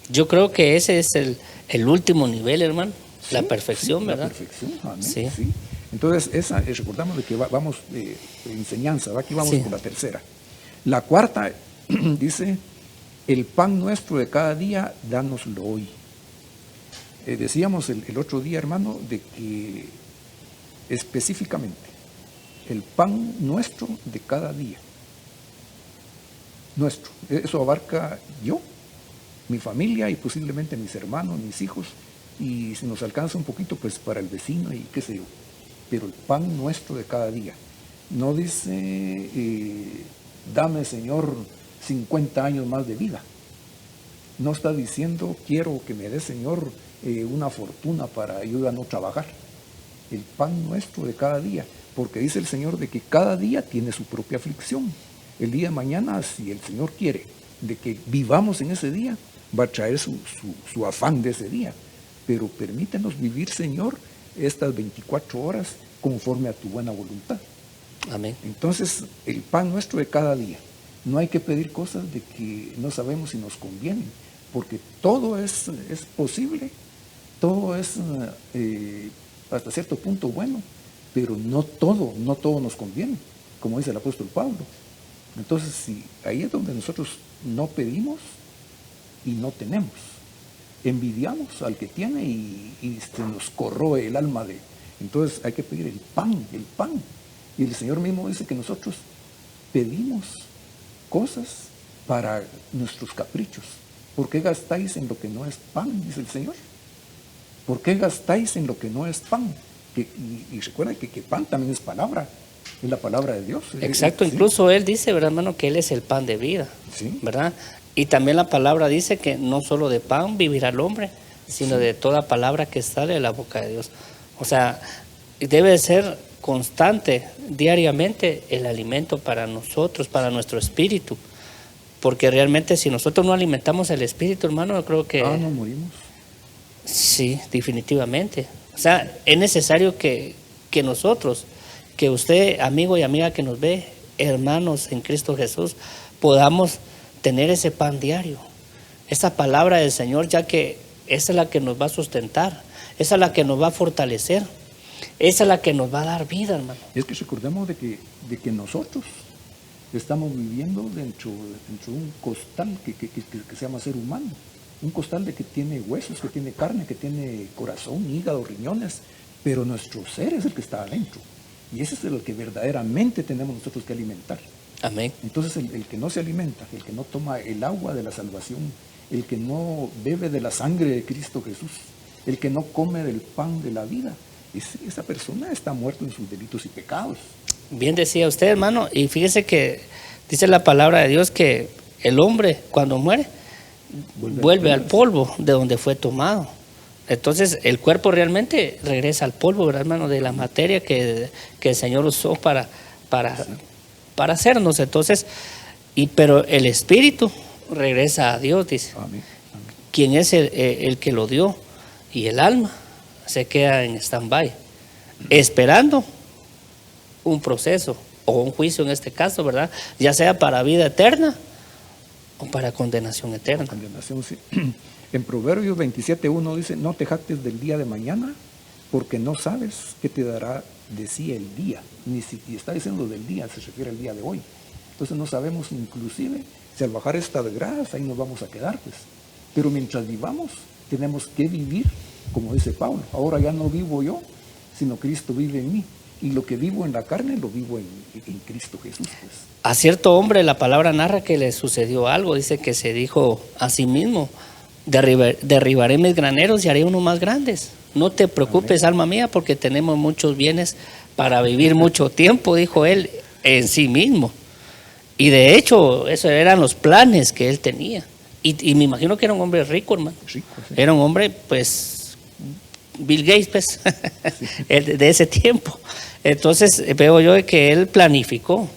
A: Yo creo que ese es el último nivel, hermano.
B: Sí,
A: La perfección,
B: sí,
A: ¿verdad?
B: La perfección, amén,
A: Sí.
B: sí. Entonces, recordamos de que vamos enseñanza, aquí vamos
A: Sí.
B: por la tercera. La cuarta dice, el pan nuestro de cada día, dánoslo hoy. Decíamos el otro día, hermano, de que específicamente el pan nuestro de cada día. Nuestro. Eso abarca yo, mi familia y posiblemente mis hermanos, mis hijos, y si nos alcanza un poquito, pues para el vecino y qué sé yo. Pero el pan nuestro de cada día. No dice, dame, Señor, 50 años más de vida. No está diciendo, quiero que me dé, Señor, una fortuna para yo a no trabajar. El pan nuestro de cada día. Porque dice el Señor de que cada día tiene su propia aflicción. El día de mañana, si el Señor quiere de que vivamos en ese día, va a traer su afán de ese día. Pero permítenos vivir, Señor, estas 24 horas conforme a tu buena voluntad.
A: Amén.
B: Entonces, el pan nuestro de cada día. No hay que pedir cosas de que no sabemos si nos convienen, porque todo es posible, todo es hasta cierto punto bueno, pero no todo nos conviene, como dice el apóstol Pablo. Entonces, ahí es donde nosotros no pedimos y no tenemos. Envidiamos al que tiene y se nos corroe el alma de. Entonces hay que pedir el pan. Y el Señor mismo dice que nosotros pedimos cosas para nuestros caprichos. ¿Por qué gastáis en lo que no es pan? Dice el Señor. ¿Por qué gastáis en lo que no es pan? Y recuerda que pan también es palabra, es la palabra de Dios.
A: Exacto,
B: Sí.
A: incluso él dice, ¿verdad, hermano? Que él es el pan de vida,
B: Sí.
A: ¿verdad? Y también la palabra dice que no solo de pan vivirá el hombre, sino de toda palabra que sale de la boca de Dios. O sea, debe de ser constante, diariamente, el alimento para nosotros, para nuestro espíritu. Porque realmente si nosotros no alimentamos el espíritu, hermano, yo creo que
B: No morimos.
A: sí, definitivamente. O sea, es necesario que nosotros, que usted, amigo y amiga que nos ve, hermanos en Cristo Jesús, podamos tener ese pan diario, esa palabra del Señor, ya que esa es la que nos va a sustentar, esa es la que nos va a fortalecer, esa es la que nos va a dar vida, hermano.
B: Es que recordemos de que nosotros estamos viviendo dentro de un costal que se llama ser humano. Un costal de que tiene huesos, que tiene carne, que tiene corazón, hígado, riñones, pero nuestro ser es el que está adentro. Y ese es el que verdaderamente tenemos nosotros que alimentar.
A: Amén.
B: Entonces el que no se alimenta, el que no toma el agua de la salvación, el que no bebe de la sangre de Cristo Jesús, el que no come del pan de la vida, esa persona está muerta en sus delitos y pecados.
A: Bien decía usted, hermano, y fíjese que dice la palabra de Dios que el hombre cuando muere vuelve al polvo de donde fue tomado. Entonces el cuerpo realmente regresa al polvo, ¿verdad, hermano? De la materia que el Señor usó para hacernos. Entonces, pero el espíritu regresa a Dios, dice.
B: Amén. Amén.
A: Quien es el que lo dio, y el alma se queda en stand-by, esperando un proceso o un juicio en este caso, ¿verdad? Ya sea para vida eterna o para condenación eterna.
B: Condenación, sí. En Proverbios 27:1 dice, no te jactes del día de mañana, porque no sabes qué te dará de sí el día. Y está diciendo del día, se refiere al día de hoy. Entonces no sabemos inclusive si al bajar esta desgracia ahí nos vamos a quedar, pues. Pero mientras vivamos, tenemos que vivir, como dice Pablo, ahora ya no vivo yo, sino Cristo vive en mí. Y lo que vivo en la carne, lo vivo en Cristo Jesús, pues.
A: A cierto hombre la palabra narra que le sucedió algo, dice que se dijo a sí mismo, derribaré mis graneros y haré unos más grandes. No te preocupes, alma mía, porque tenemos muchos bienes para vivir mucho tiempo, dijo él en sí mismo. Y de hecho, esos eran los planes que él tenía. Y me imagino que era un hombre rico, hermano.
B: Rico, sí.
A: Era un hombre, pues, Bill Gates, pues, de ese tiempo. Entonces veo yo que él planificó,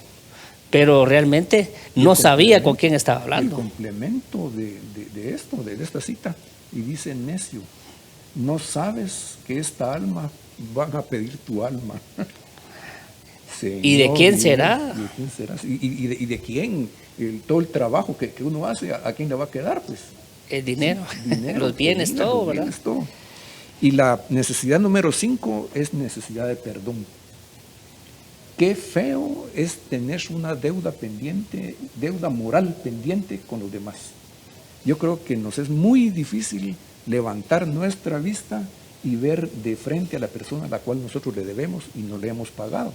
A: pero realmente no sabía con quién estaba hablando.
B: El complemento de esta cita, y dice necio, no sabes que esta alma van a pedir tu alma. Señor,
A: ¿Y de quién será?
B: ¿De quién será? ¿Y de quién? Todo el trabajo que uno hace, ¿a quién le va a quedar? Pues
A: El dinero,
B: dinero,
A: los bienes,
B: comida,
A: todo,
B: los
A: ¿verdad?
B: bienes, todo. Y la necesidad número 5 es necesidad de perdón. Qué feo es tener una deuda pendiente, deuda moral pendiente con los demás. Yo creo que nos es muy difícil levantar nuestra vista y ver de frente a la persona a la cual nosotros le debemos y no le hemos pagado.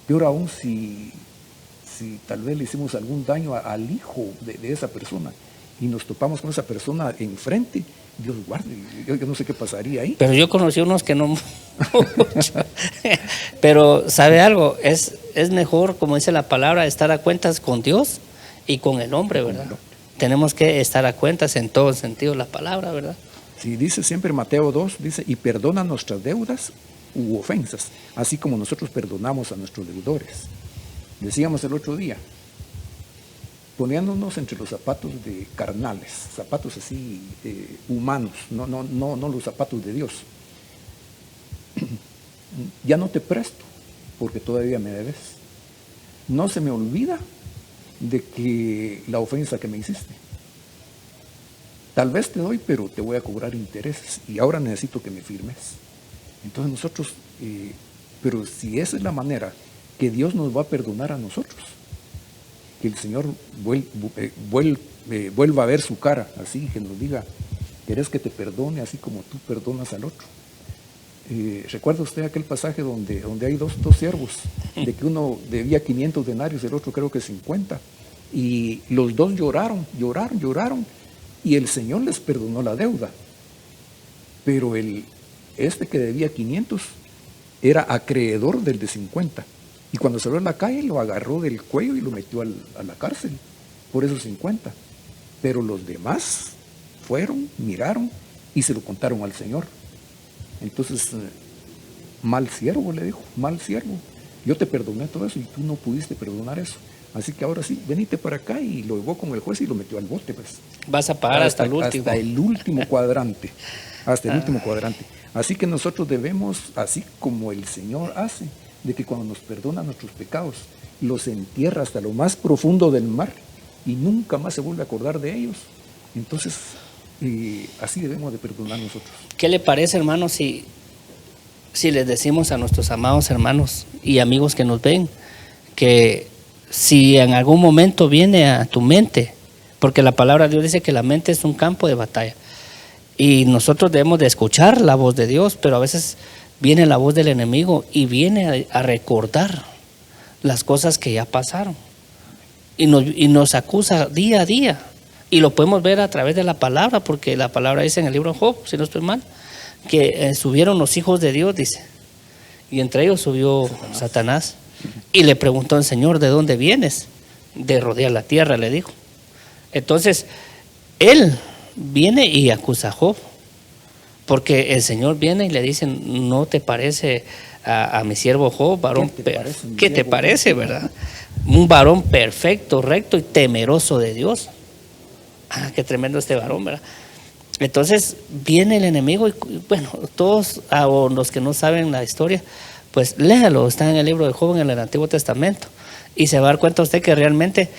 B: Peor aún si tal vez le hicimos algún daño al hijo de esa persona y nos topamos con esa persona enfrente, Dios guarde, yo no sé qué pasaría ahí.
A: Pero yo conocí unos que no mucho. Pero, ¿sabe algo? Es mejor, como dice la palabra, estar a cuentas con Dios y con el hombre, ¿verdad? Tenemos que estar a cuentas en todo sentido la palabra, ¿verdad?
B: Sí, dice siempre Mateo 2, dice, y perdona nuestras deudas u ofensas, así como nosotros perdonamos a nuestros deudores. Decíamos el otro día, poniéndonos entre los zapatos de carnales, zapatos así humanos, no los zapatos de Dios. Ya no te presto porque todavía me debes. No se me olvida de que la ofensa que me hiciste. Tal vez te doy, pero te voy a cobrar intereses y ahora necesito que me firmes. Entonces nosotros, pero si esa es la manera que Dios nos va a perdonar a nosotros, que el Señor vuelva a ver su cara, así que nos diga, ¿querés que te perdone así como tú perdonas al otro? ¿Recuerda usted aquel pasaje donde hay dos siervos, de que uno debía 500 denarios, el otro creo que 50, y los dos lloraron, y el Señor les perdonó la deuda, pero este que debía 500 era acreedor del de 50. Y cuando salió a la calle lo agarró del cuello y lo metió a la cárcel por esos 50. Pero los demás fueron, miraron y se lo contaron al Señor. Entonces, mal siervo, le dijo, mal siervo. Yo te perdoné todo eso y tú no pudiste perdonar eso. Así que ahora sí, venite para acá, y lo llevó con el juez y lo metió al bote, pues.
A: Vas a pagar hasta el último.
B: Hasta el último cuadrante. Hasta el último cuadrante. Así que nosotros debemos, así como el Señor hace, de que cuando nos perdona nuestros pecados, los entierra hasta lo más profundo del mar y nunca más se vuelve a acordar de ellos. Entonces, así debemos de perdonar nosotros.
A: ¿Qué le parece, hermano, si les decimos a nuestros amados hermanos y amigos que nos ven, que si en algún momento viene a tu mente, porque la palabra de Dios dice que la mente es un campo de batalla, y nosotros debemos de escuchar la voz de Dios, pero a veces viene la voz del enemigo y viene a recordar las cosas que ya pasaron, y nos acusa día a día, y lo podemos ver a través de la palabra, porque la palabra dice en el libro de Job, si no estoy mal, que subieron los hijos de Dios, dice, y entre ellos subió Satanás. Y le preguntó al Señor, ¿de dónde vienes? De rodear la tierra, le dijo. Entonces, él viene y acusa a Job, porque el Señor viene y le dice, ¿no te parece a mi siervo Job, varón? ¿Qué te parece, verdad? Un varón perfecto, recto y temeroso de Dios. Ah, qué tremendo este varón, ¿verdad? Entonces viene el enemigo y, bueno, todos, o los que no saben la historia, pues léalo, está en el libro de Job en el Antiguo Testamento, y se va a dar cuenta usted que realmente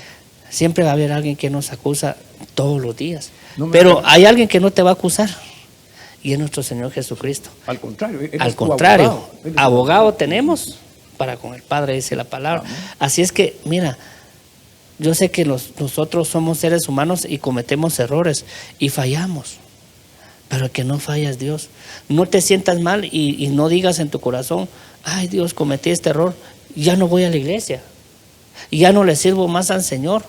A: siempre va a haber alguien que nos acusa todos los días. Pero hay alguien que no te va a acusar, y es nuestro Señor Jesucristo.
B: Al contrario,
A: abogado tenemos para con el Padre, dice la palabra. Amén. Así es que, mira, yo sé que nosotros somos seres humanos y cometemos errores y fallamos. Pero el que no falla es Dios. No te sientas mal y no digas en tu corazón, ay Dios, cometí este error, ya no voy a la iglesia, ya no le sirvo más al Señor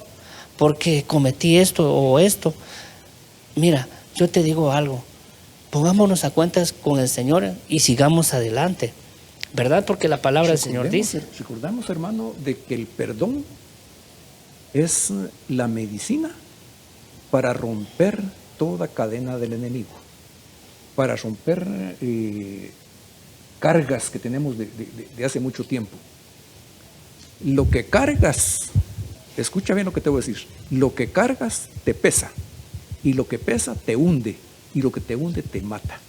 A: porque cometí esto o esto. Mira, yo te digo algo, pongámonos a cuentas con el Señor y sigamos adelante, ¿verdad? Porque la palabra del Señor dice.
B: Recordamos, hermano, de que el perdón es la medicina para romper toda cadena del enemigo, para romper cargas que tenemos de hace mucho tiempo. Lo que cargas, escucha bien lo que te voy a decir, lo que cargas te pesa, y lo que pesa te hunde, y lo que te hunde te mata.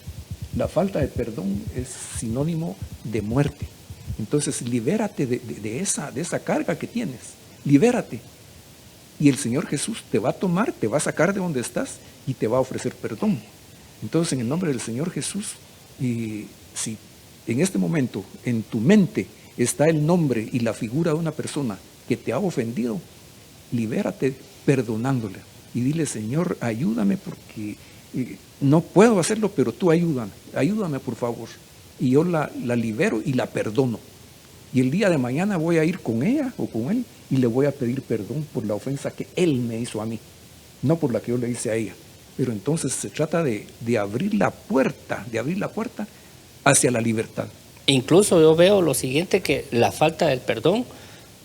B: La falta de perdón es sinónimo de muerte. Entonces libérate de esa carga que tienes, libérate. Y el Señor Jesús te va a tomar, te va a sacar de donde estás y te va a ofrecer perdón. Entonces, en el nombre del Señor Jesús, y si en este momento en tu mente está el nombre y la figura de una persona que te ha ofendido, libérate perdonándole y dile, Señor, ayúdame porque no puedo hacerlo, pero tú ayúdame por favor. Y yo la libero y la perdono. Y el día de mañana voy a ir con ella o con él y le voy a pedir perdón por la ofensa que él me hizo a mí, no por la que yo le hice a ella. Pero entonces se trata de abrir la puerta, hacia la libertad.
A: Incluso yo veo lo siguiente, que la falta del perdón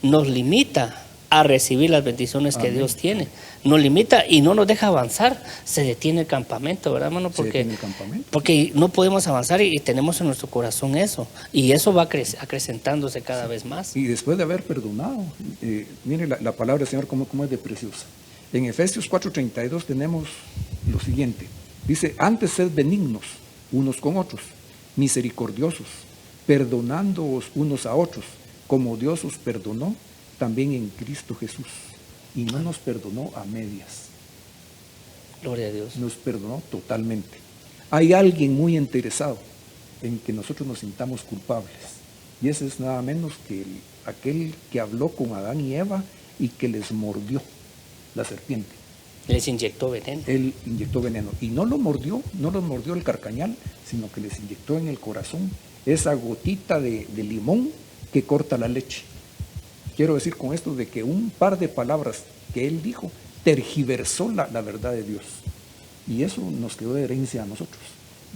A: nos limita a recibir las bendiciones que Dios tiene. Nos limita y no nos deja avanzar. Se detiene el campamento, ¿verdad, hermano? Porque no podemos avanzar y tenemos en nuestro corazón eso. Y eso va acrecentándose cada vez más.
B: Y después de haber perdonado, mire la palabra del Señor cómo es de preciosa. En Efesios 4:32 tenemos lo siguiente. Dice, antes sed benignos unos con otros, misericordiosos, perdonándoos unos a otros, como Dios os perdonó también en Cristo Jesús. Y no nos perdonó a medias.
A: Gloria a Dios.
B: Nos perdonó totalmente. Hay alguien muy interesado en que nosotros nos sintamos culpables. Y ese es nada menos que aquel que habló con Adán y Eva y que les mordió la serpiente.
A: Les inyectó veneno.
B: Él inyectó veneno. Y no los mordió el carcañal, sino que les inyectó en el corazón esa gotita de limón que corta la leche. Quiero decir con esto de que un par de palabras que él dijo tergiversó la verdad de Dios. Y eso nos quedó de herencia a nosotros.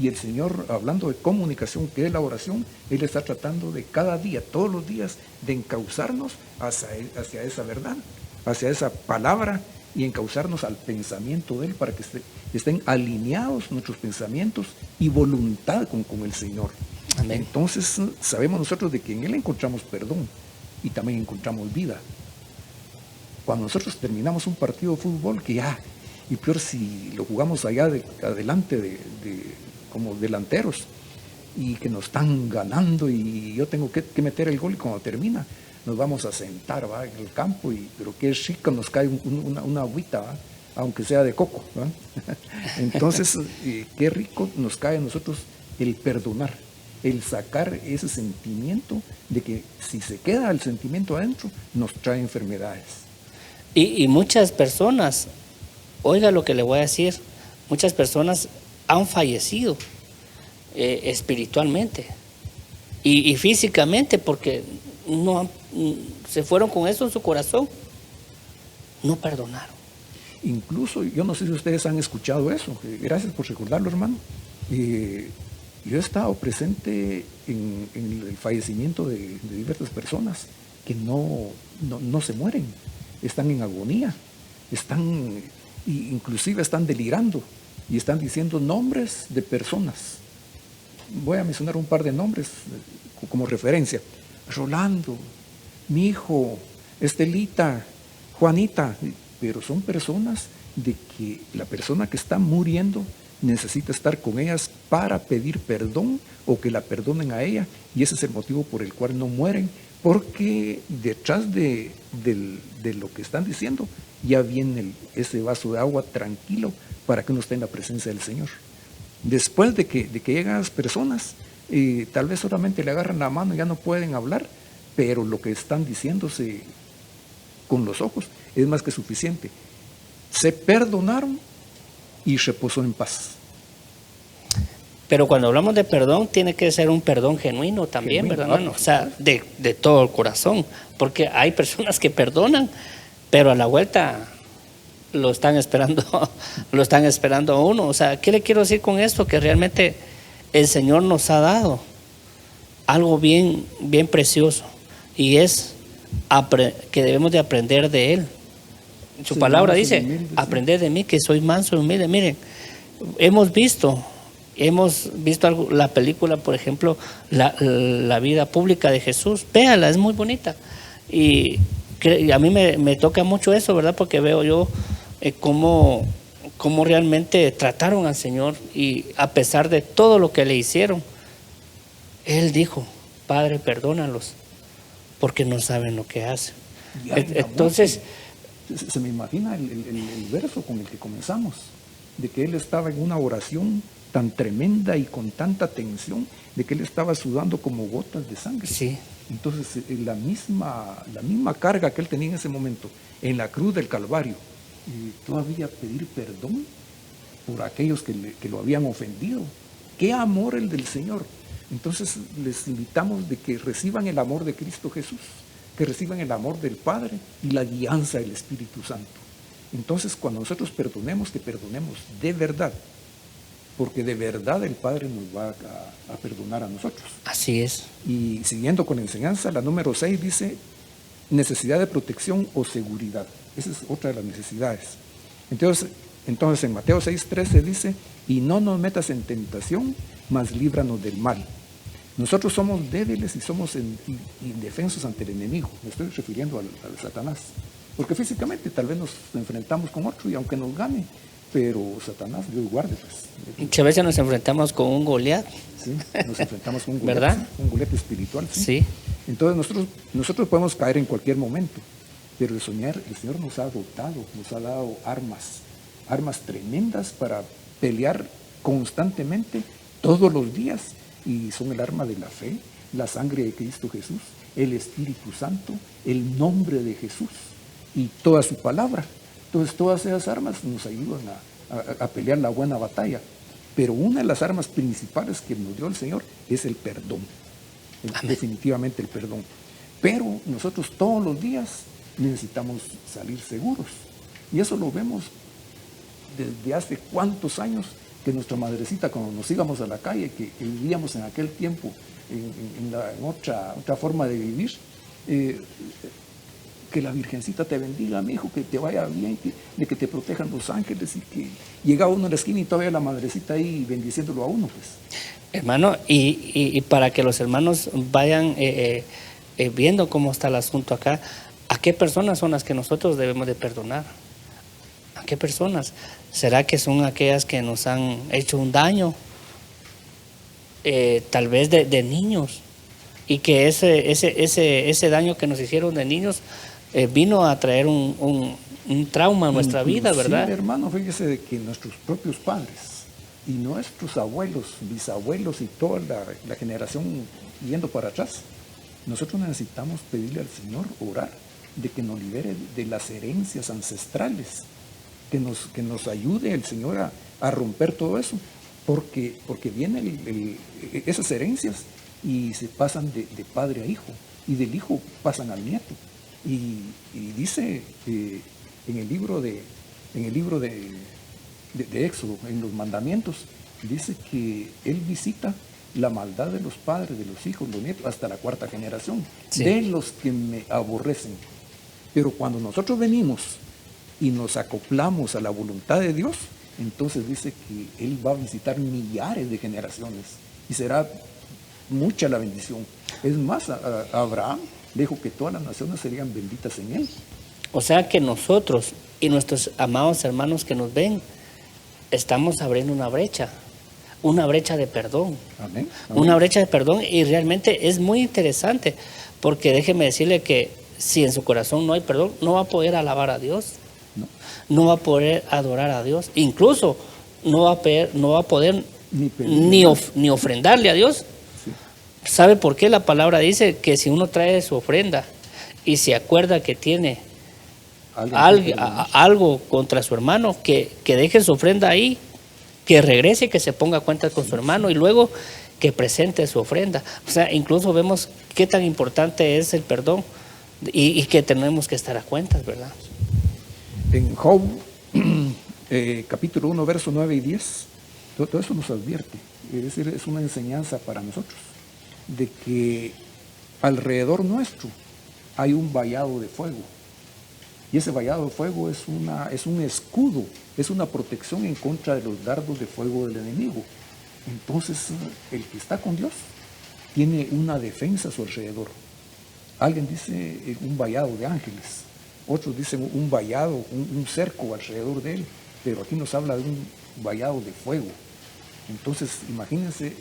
B: Y el Señor, hablando de comunicación, que es la oración, Él está tratando de cada día, todos los días, de encauzarnos hacia esa verdad, hacia esa palabra, y encauzarnos al pensamiento de Él para que estén alineados nuestros pensamientos y voluntad con el Señor.
A: Amén.
B: Entonces sabemos nosotros de que en Él encontramos perdón y también encontramos vida. Cuando nosotros terminamos un partido de fútbol, que ya, y peor si lo jugamos allá adelante como delanteros, y que nos están ganando y yo tengo que meter el gol, y cuando termina nos vamos a sentar, ¿va?, en el campo, pero qué rico nos cae una agüita, ¿va?, aunque sea de coco, ¿va? Entonces qué rico nos cae a nosotros el perdonar, el sacar ese sentimiento de que si se queda el sentimiento adentro nos trae enfermedades.
A: Y muchas personas, oiga lo que le voy a decir, muchas personas han fallecido espiritualmente y físicamente porque se fueron con eso en su corazón, no perdonaron.
B: Incluso, yo no sé si ustedes han escuchado eso, gracias por recordarlo, hermano. Yo he estado presente en el fallecimiento de diversas personas que no se mueren, están en agonía, inclusive están delirando y están diciendo nombres de personas. Voy a mencionar un par de nombres como referencia: Rolando, mi hijo, Estelita, Juanita. Pero son personas de que la persona que está muriendo necesita estar con ellas para pedir perdón o que la perdonen a ella, y ese es el motivo por el cual no mueren, porque detrás de lo que están diciendo ya viene ese vaso de agua tranquilo para que uno esté en la presencia del Señor. Después de que llegan las personas, tal vez solamente le agarran la mano y ya no pueden hablar, pero lo que están diciéndose con los ojos es más que suficiente. Se perdonaron y reposó en paz.
A: Pero cuando hablamos de perdón, tiene que ser un perdón genuino también, ¿verdad, hermano? O sea, de todo el corazón, porque hay personas que perdonan, pero a la vuelta lo están esperando a uno. O sea, ¿qué le quiero decir con esto? Que realmente el Señor nos ha dado algo bien, bien precioso, y es que debemos de aprender de Él. Su palabra dice, aprended de mí que soy manso y humilde. Miren, hemos visto la película, por ejemplo, la vida pública de Jesús. Véala, es muy bonita. Y a mí me toca mucho eso, ¿verdad? Porque veo yo cómo realmente trataron al Señor, y a pesar de todo lo que le hicieron, Él dijo: Padre, perdónalos, porque no saben lo que hacen. Entonces,
B: se me imagina el verso con el que comenzamos, de que Él estaba en una oración tan tremenda y con tanta tensión, de que Él estaba sudando como gotas de sangre.
A: Sí.
B: Entonces, la misma carga que Él tenía en ese momento, en la cruz del Calvario, todavía pedir perdón por aquellos que lo habían ofendido. ¡Qué amor el del Señor! Entonces, les invitamos de que reciban el amor de Cristo Jesús, que reciban el amor del Padre y la guianza del Espíritu Santo. Entonces, cuando nosotros perdonemos, que perdonemos de verdad, porque de verdad el Padre nos va a perdonar a nosotros. Así es. Y siguiendo con la enseñanza, la número 6 dice: necesidad de protección o seguridad. Esa es otra de las necesidades. Entonces en Mateo 6:13 dice: y no nos metas en tentación, mas líbranos del mal. Nosotros somos débiles y somos indefensos ante el enemigo. Me estoy refiriendo al Satanás. Porque físicamente tal vez nos enfrentamos con otro y aunque nos gane, pero Satanás, Dios guarde.
A: Muchas veces nos enfrentamos con un Goliat.
B: Sí, nos enfrentamos con un Goliat,
A: ¿verdad?
B: Un Goliat espiritual.
A: Sí.
B: Entonces nosotros podemos caer en cualquier momento, pero el Señor nos ha dotado, nos ha dado armas tremendas para pelear constantemente, todos los días, y son el arma de la fe, la sangre de Cristo Jesús, el Espíritu Santo, el nombre de Jesús y toda su palabra. Entonces todas esas armas nos ayudan a pelear la buena batalla, pero una de las armas principales que nos dio el Señor es el perdón. Definitivamente el perdón. Pero nosotros todos los días necesitamos salir seguros. Y eso lo vemos desde hace cuántos años que nuestra madrecita, cuando nos íbamos a la calle, que vivíamos en aquel tiempo en otra forma de vivir, que la Virgencita te bendiga, mi hijo, que te vaya bien, de que te protejan los ángeles, y que llegaba uno a la esquina y todavía la madrecita ahí bendiciéndolo a uno, pues.
A: Hermano, y para que los hermanos vayan viendo cómo está el asunto acá, ¿a qué personas son las que nosotros debemos de perdonar? ¿A qué personas? ¿Será que son aquellas que nos han hecho un daño? Tal vez de niños, y que ese daño que nos hicieron de niños vino a traer un trauma a nuestra vida, ¿verdad?
B: Sí, hermano, fíjese de que nuestros propios padres y nuestros abuelos, bisabuelos y toda la generación yendo para atrás, nosotros necesitamos pedirle al Señor, orar, de que nos libere de las herencias ancestrales, que nos ayude el Señor a romper todo eso, porque vienen esas herencias y se pasan de padre a hijo, y del hijo pasan al nieto. Y dice en el libro de Éxodo, en los mandamientos, dice que Él visita la maldad de los padres, de los hijos, los nietos, hasta la 4ª generación,
A: Sí.
B: de los que me aborrecen. Pero cuando nosotros venimos y nos acoplamos a la voluntad de Dios, entonces dice que Él va a visitar millares de generaciones y será mucha la bendición. Es más, a Abraham dijo que todas las naciones serían benditas en Él.
A: O sea que nosotros y nuestros amados hermanos que nos ven, estamos abriendo una brecha de perdón.
B: Amén.
A: Una brecha de perdón, y realmente es muy interesante, porque déjeme decirle que si en su corazón no hay perdón, no va a poder alabar a Dios, no va a poder adorar a Dios, incluso no va a poder ni ofrendarle a Dios.
B: Sí.
A: ¿Sabe por qué? La palabra dice que si uno trae su ofrenda y se acuerda que tiene algo contra su hermano, que deje su ofrenda ahí, que regrese y que se ponga a cuenta con su hermano, y luego que presente su ofrenda. O sea, incluso vemos qué tan importante es el perdón, y que tenemos que estar a cuentas, ¿verdad?
B: En Job, capítulo 1, versos 9 y 10, todo eso nos advierte. Es decir, es una enseñanza para nosotros, de que alrededor nuestro hay un vallado de fuego. Y ese vallado de fuego es un escudo, es una protección en contra de los dardos de fuego del enemigo. Entonces, el que está con Dios tiene una defensa a su alrededor. Alguien dice un vallado de ángeles, otros dicen un vallado, un cerco alrededor de él, pero aquí nos habla de un vallado de fuego. Entonces, imagínense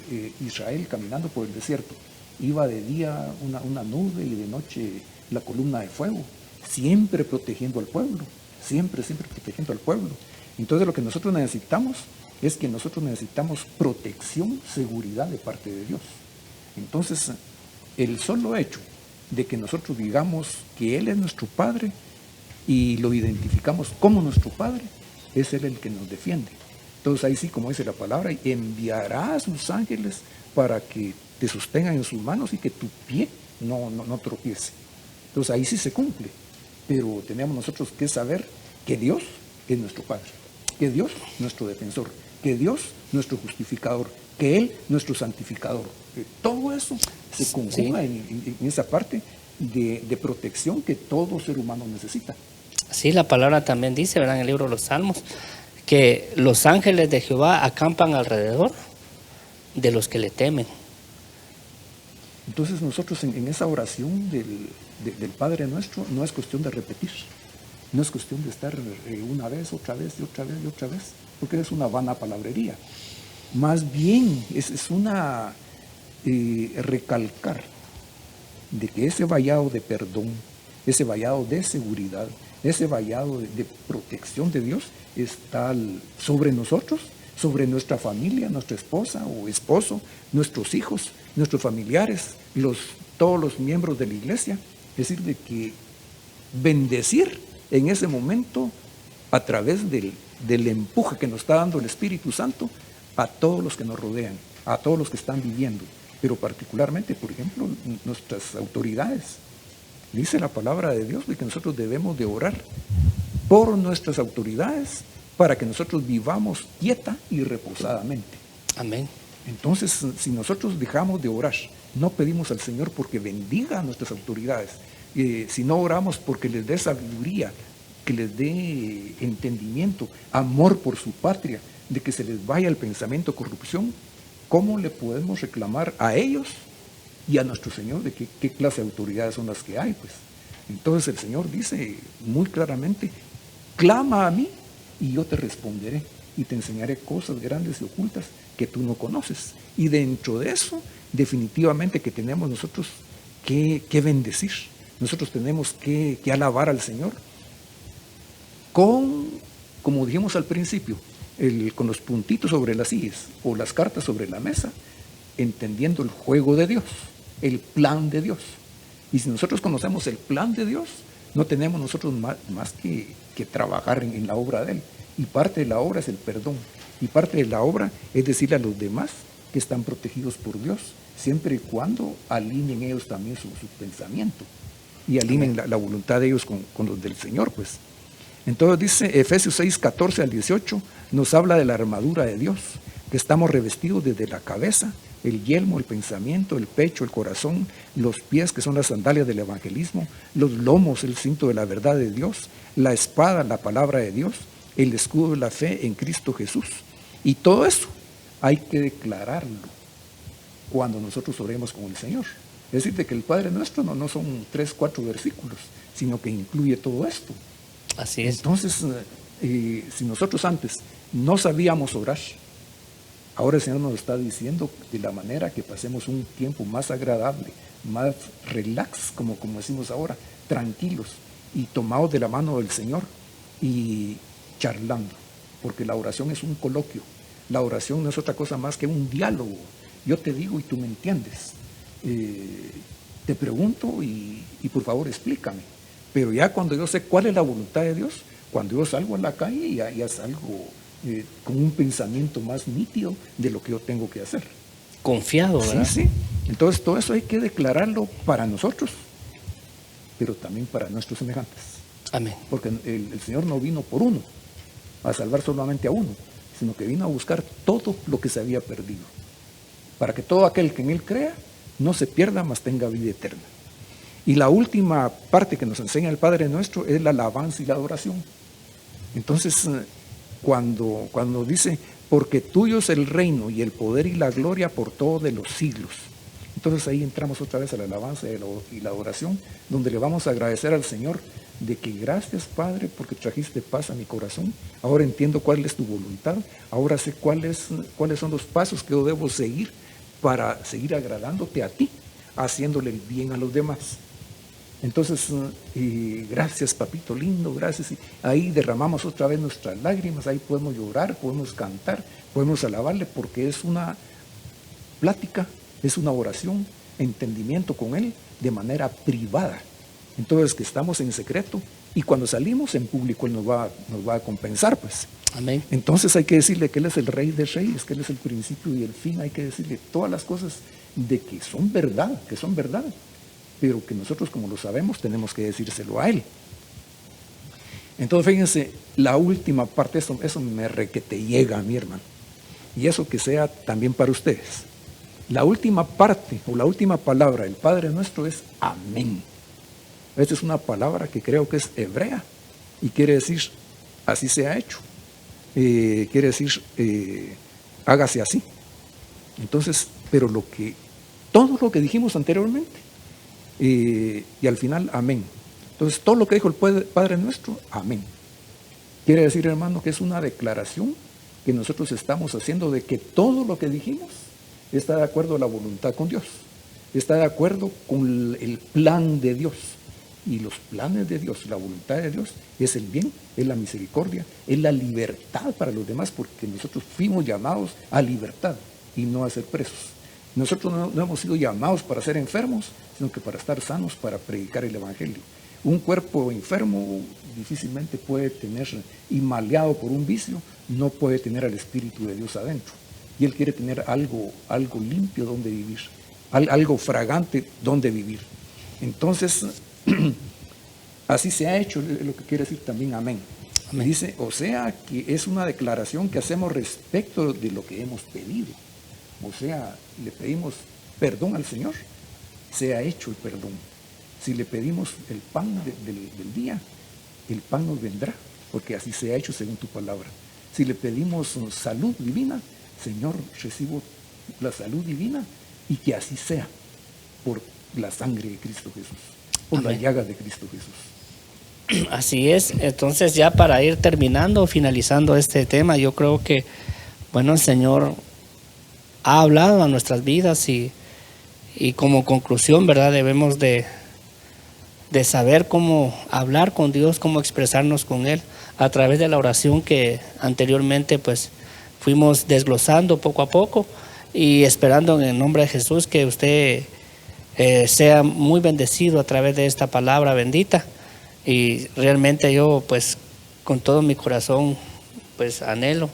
B: Israel caminando por el desierto. Iba de día una nube y de noche la columna de fuego, siempre protegiendo al pueblo, siempre protegiendo al pueblo. Entonces, lo que nosotros necesitamos es que nosotros necesitamos protección, seguridad de parte de Dios. Entonces, el solo hecho de que nosotros digamos que Él es nuestro Padre y lo identificamos como nuestro Padre, es Él el que nos defiende. Entonces ahí sí, como dice la palabra, enviará a sus ángeles para que te sostengan en sus manos y que tu pie no tropiece. Entonces ahí sí se cumple, pero tenemos nosotros que saber que Dios es nuestro Padre, que Dios es nuestro defensor, que Dios es nuestro justificador, que Él es nuestro santificador. Todo eso se conjuga en esa parte de protección que todo ser humano necesita.
A: Sí, la palabra también dice, ¿verdad?, en el libro de los Salmos, que los ángeles de Jehová acampan alrededor de los que le temen.
B: Entonces nosotros en esa oración del Padre Nuestro no es cuestión de repetir, no es cuestión de estar una vez, otra vez y otra vez y otra vez, porque es una vana palabrería. Más bien es una recalcar de que ese vallado de perdón, ese vallado de seguridad, ese vallado de protección de Dios está sobre nosotros, sobre nuestra familia, nuestra esposa o esposo, nuestros hijos, nuestros familiares, todos los miembros de la iglesia. Es decir, de que bendecir en ese momento a través del empuje que nos está dando el Espíritu Santo a todos los que nos rodean, a todos los que están viviendo, pero particularmente, por ejemplo, nuestras autoridades. Dice la palabra de Dios de que nosotros debemos de orar por nuestras autoridades para que nosotros vivamos quieta y reposadamente.
A: Amén.
B: Entonces, si nosotros dejamos de orar, no pedimos al Señor porque bendiga a nuestras autoridades, si no oramos porque les dé sabiduría, que les dé entendimiento, amor por su patria, de que se les vaya el pensamiento de corrupción, ¿cómo le podemos reclamar a ellos y a nuestro Señor de qué clase de autoridades son las que hay? Pues entonces el Señor dice muy claramente: clama a mí y yo te responderé y te enseñaré cosas grandes y ocultas que tú no conoces. Y dentro de eso, definitivamente que tenemos nosotros que bendecir. Nosotros tenemos que alabar al Señor como dijimos al principio, con los puntitos sobre las sillas o las cartas sobre la mesa, entendiendo el juego de Dios, el plan de Dios. Y si nosotros conocemos el plan de Dios, no tenemos nosotros más que trabajar en la obra de Él. Y parte de la obra es el perdón. Y parte de la obra es decirle a los demás que están protegidos por Dios, siempre y cuando alineen ellos también su pensamiento y alineen la voluntad de ellos con los del Señor, pues. Entonces dice Efesios 6, 14 al 18, nos habla de la armadura de Dios, que estamos revestidos desde la cabeza, el yelmo, el pensamiento, el pecho, el corazón, los pies, que son las sandalias del evangelismo, los lomos, el cinto de la verdad de Dios, la espada, la palabra de Dios, el escudo de la fe en Cristo Jesús. Y todo eso hay que declararlo cuando nosotros oremos con el Señor. Es decir, de que el Padre Nuestro no son 3, 4 versículos, sino que incluye todo esto.
A: Así es.
B: Entonces, si nosotros antes no sabíamos orar, ahora el Señor nos está diciendo de la manera que pasemos un tiempo más agradable, más relax, como decimos ahora, tranquilos y tomados de la mano del Señor y charlando, porque la oración es un coloquio. La oración no es otra cosa más que un diálogo. Yo te digo y tú me entiendes. Te pregunto y por favor explícame. Pero ya cuando yo sé cuál es la voluntad de Dios, cuando yo salgo a la calle, ya salgo con un pensamiento más nítido de lo que yo tengo que hacer.
A: Confiado, ¿verdad?
B: Sí. Entonces todo eso hay que declararlo para nosotros, pero también para nuestros semejantes.
A: Amén.
B: Porque el Señor no vino por uno, a salvar solamente a uno, sino que vino a buscar todo lo que se había perdido, para que todo aquel que en Él crea no se pierda, mas tenga vida eterna. Y la última parte que nos enseña el Padre Nuestro es la alabanza y la adoración. Entonces, cuando dice, porque tuyo es el reino y el poder y la gloria por todos de los siglos. Entonces ahí entramos otra vez a la alabanza y la adoración, donde le vamos a agradecer al Señor de que gracias, Padre, porque trajiste paz a mi corazón. Ahora entiendo cuál es tu voluntad. Ahora sé cuáles son los pasos que yo debo seguir para seguir agradándote a ti, haciéndole el bien a los demás. Entonces, gracias, papito lindo, gracias. Y ahí derramamos otra vez nuestras lágrimas, ahí podemos llorar, podemos cantar, podemos alabarle, porque es una plática, es una oración, entendimiento con Él de manera privada. Entonces, que estamos en secreto y cuando salimos en público Él nos va a compensar, pues.
A: Amén.
B: Entonces hay que decirle que Él es el Rey de Reyes, que Él es el principio y el fin. Hay que decirle todas las cosas de que son verdad, pero que nosotros, como lo sabemos, tenemos que decírselo a Él. Entonces, fíjense, la última parte, eso me requete llega a mi hermano, y eso que sea también para ustedes. La última parte o la última palabra del Padre Nuestro es amén. Esta es una palabra que creo que es hebrea y quiere decir así se ha hecho. Quiere decir hágase así. Entonces, pero todo lo que dijimos anteriormente y al final amén. Entonces todo lo que dijo el Padre Nuestro, amén. Quiere decir, hermano, que es una declaración que nosotros estamos haciendo de que todo lo que dijimos está de acuerdo a la voluntad con Dios, está de acuerdo con el plan de Dios. Y los planes de Dios, la voluntad de Dios es el bien, es la misericordia, es la libertad para los demás, porque nosotros fuimos llamados a libertad y no a ser presos. Nosotros no hemos sido llamados para ser enfermos, sino que para estar sanos, para predicar el Evangelio. Un cuerpo enfermo difícilmente puede tener, y maleado por un vicio, no puede tener al Espíritu de Dios adentro. Y Él quiere tener algo limpio donde vivir, algo fragante donde vivir. Entonces, así se ha hecho, lo que quiere decir también amén.
A: Amén.
B: Dice, o sea, que es una declaración que hacemos respecto de lo que hemos pedido. O sea, le pedimos perdón al Señor, se ha hecho el perdón. Si le pedimos el pan del día, el pan nos vendrá, porque así se ha hecho según tu palabra. Si le pedimos salud divina, Señor, recibo la salud divina y que así sea, por la sangre de Cristo Jesús, por
A: Amén.
B: la llaga de Cristo Jesús.
A: Así es. Entonces, ya para ir terminando, finalizando este tema, yo creo que, bueno, el Señor ha hablado a nuestras vidas y como conclusión, ¿verdad? Debemos de saber cómo hablar con Dios, cómo expresarnos con Él a través de la oración que anteriormente pues fuimos desglosando poco a poco y esperando en el nombre de Jesús que usted sea muy bendecido a través de esta palabra bendita. Y realmente yo pues con todo mi corazón pues anhelo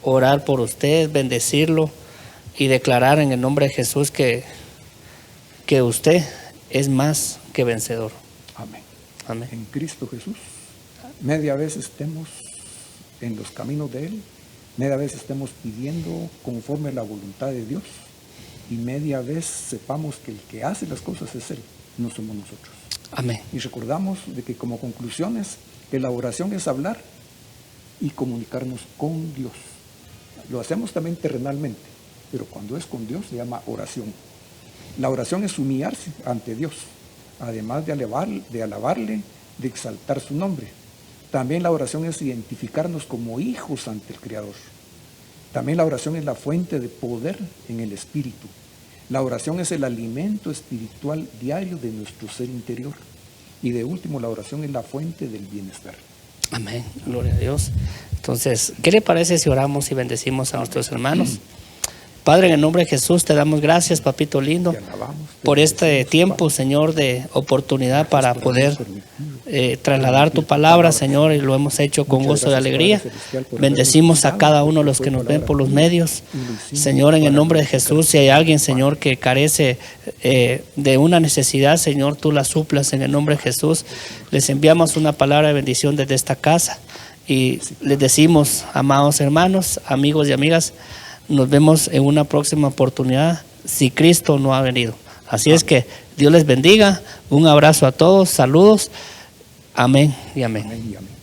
A: orar por usted, bendecirlo y declarar en el nombre de Jesús que usted es más que vencedor.
B: Amén.
A: Amén.
B: En Cristo Jesús, media vez estemos en los caminos de Él, media vez estemos pidiendo conforme a la voluntad de Dios y media vez sepamos que el que hace las cosas es Él, no somos nosotros.
A: Amén.
B: Y recordamos de que como conclusiones, que la oración es hablar y comunicarnos con Dios. Lo hacemos también terrenalmente, pero cuando es con Dios se llama oración. La oración es humillarse ante Dios, además de alabarle, de exaltar su nombre. También la oración es identificarnos como hijos ante el Creador. También la oración es la fuente de poder en el Espíritu. La oración es el alimento espiritual diario de nuestro ser interior. Y de último, la oración es la fuente del bienestar.
A: Amén. Gloria a Dios. Entonces, ¿qué le parece si oramos y bendecimos a nuestros hermanos? Padre, en el nombre de Jesús te damos gracias, papito lindo,
B: Te alabamos, te
A: por este
B: bendecimos,
A: tiempo,
B: Padre.
A: Señor, de oportunidad para
B: Gracias por
A: poder
B: habernos permitido
A: trasladar tu palabra, Señor, y lo hemos hecho con
B: Muchas
A: gozo y
B: gracias,
A: alegría.
B: Padre Celestial, por
A: Bendecimos a
B: habernos
A: cada
B: dado,
A: uno de los
B: porque
A: que
B: fue
A: nos ven por los
B: palabra tuya,
A: medios.
B: y lo hicimos
A: Señor, en el
B: para
A: nombre de
B: nuestra
A: Jesús, si hay alguien,
B: Padre.
A: Señor, que carece de una necesidad, Señor, tú la suplas en el nombre de Jesús. Les enviamos una palabra de bendición desde esta casa y les decimos, amados hermanos, amigos y amigas, nos vemos en una próxima oportunidad si Cristo no ha venido. Así es que Dios les bendiga. Un abrazo a todos. Saludos. Amén y amén.
B: Amén y amén.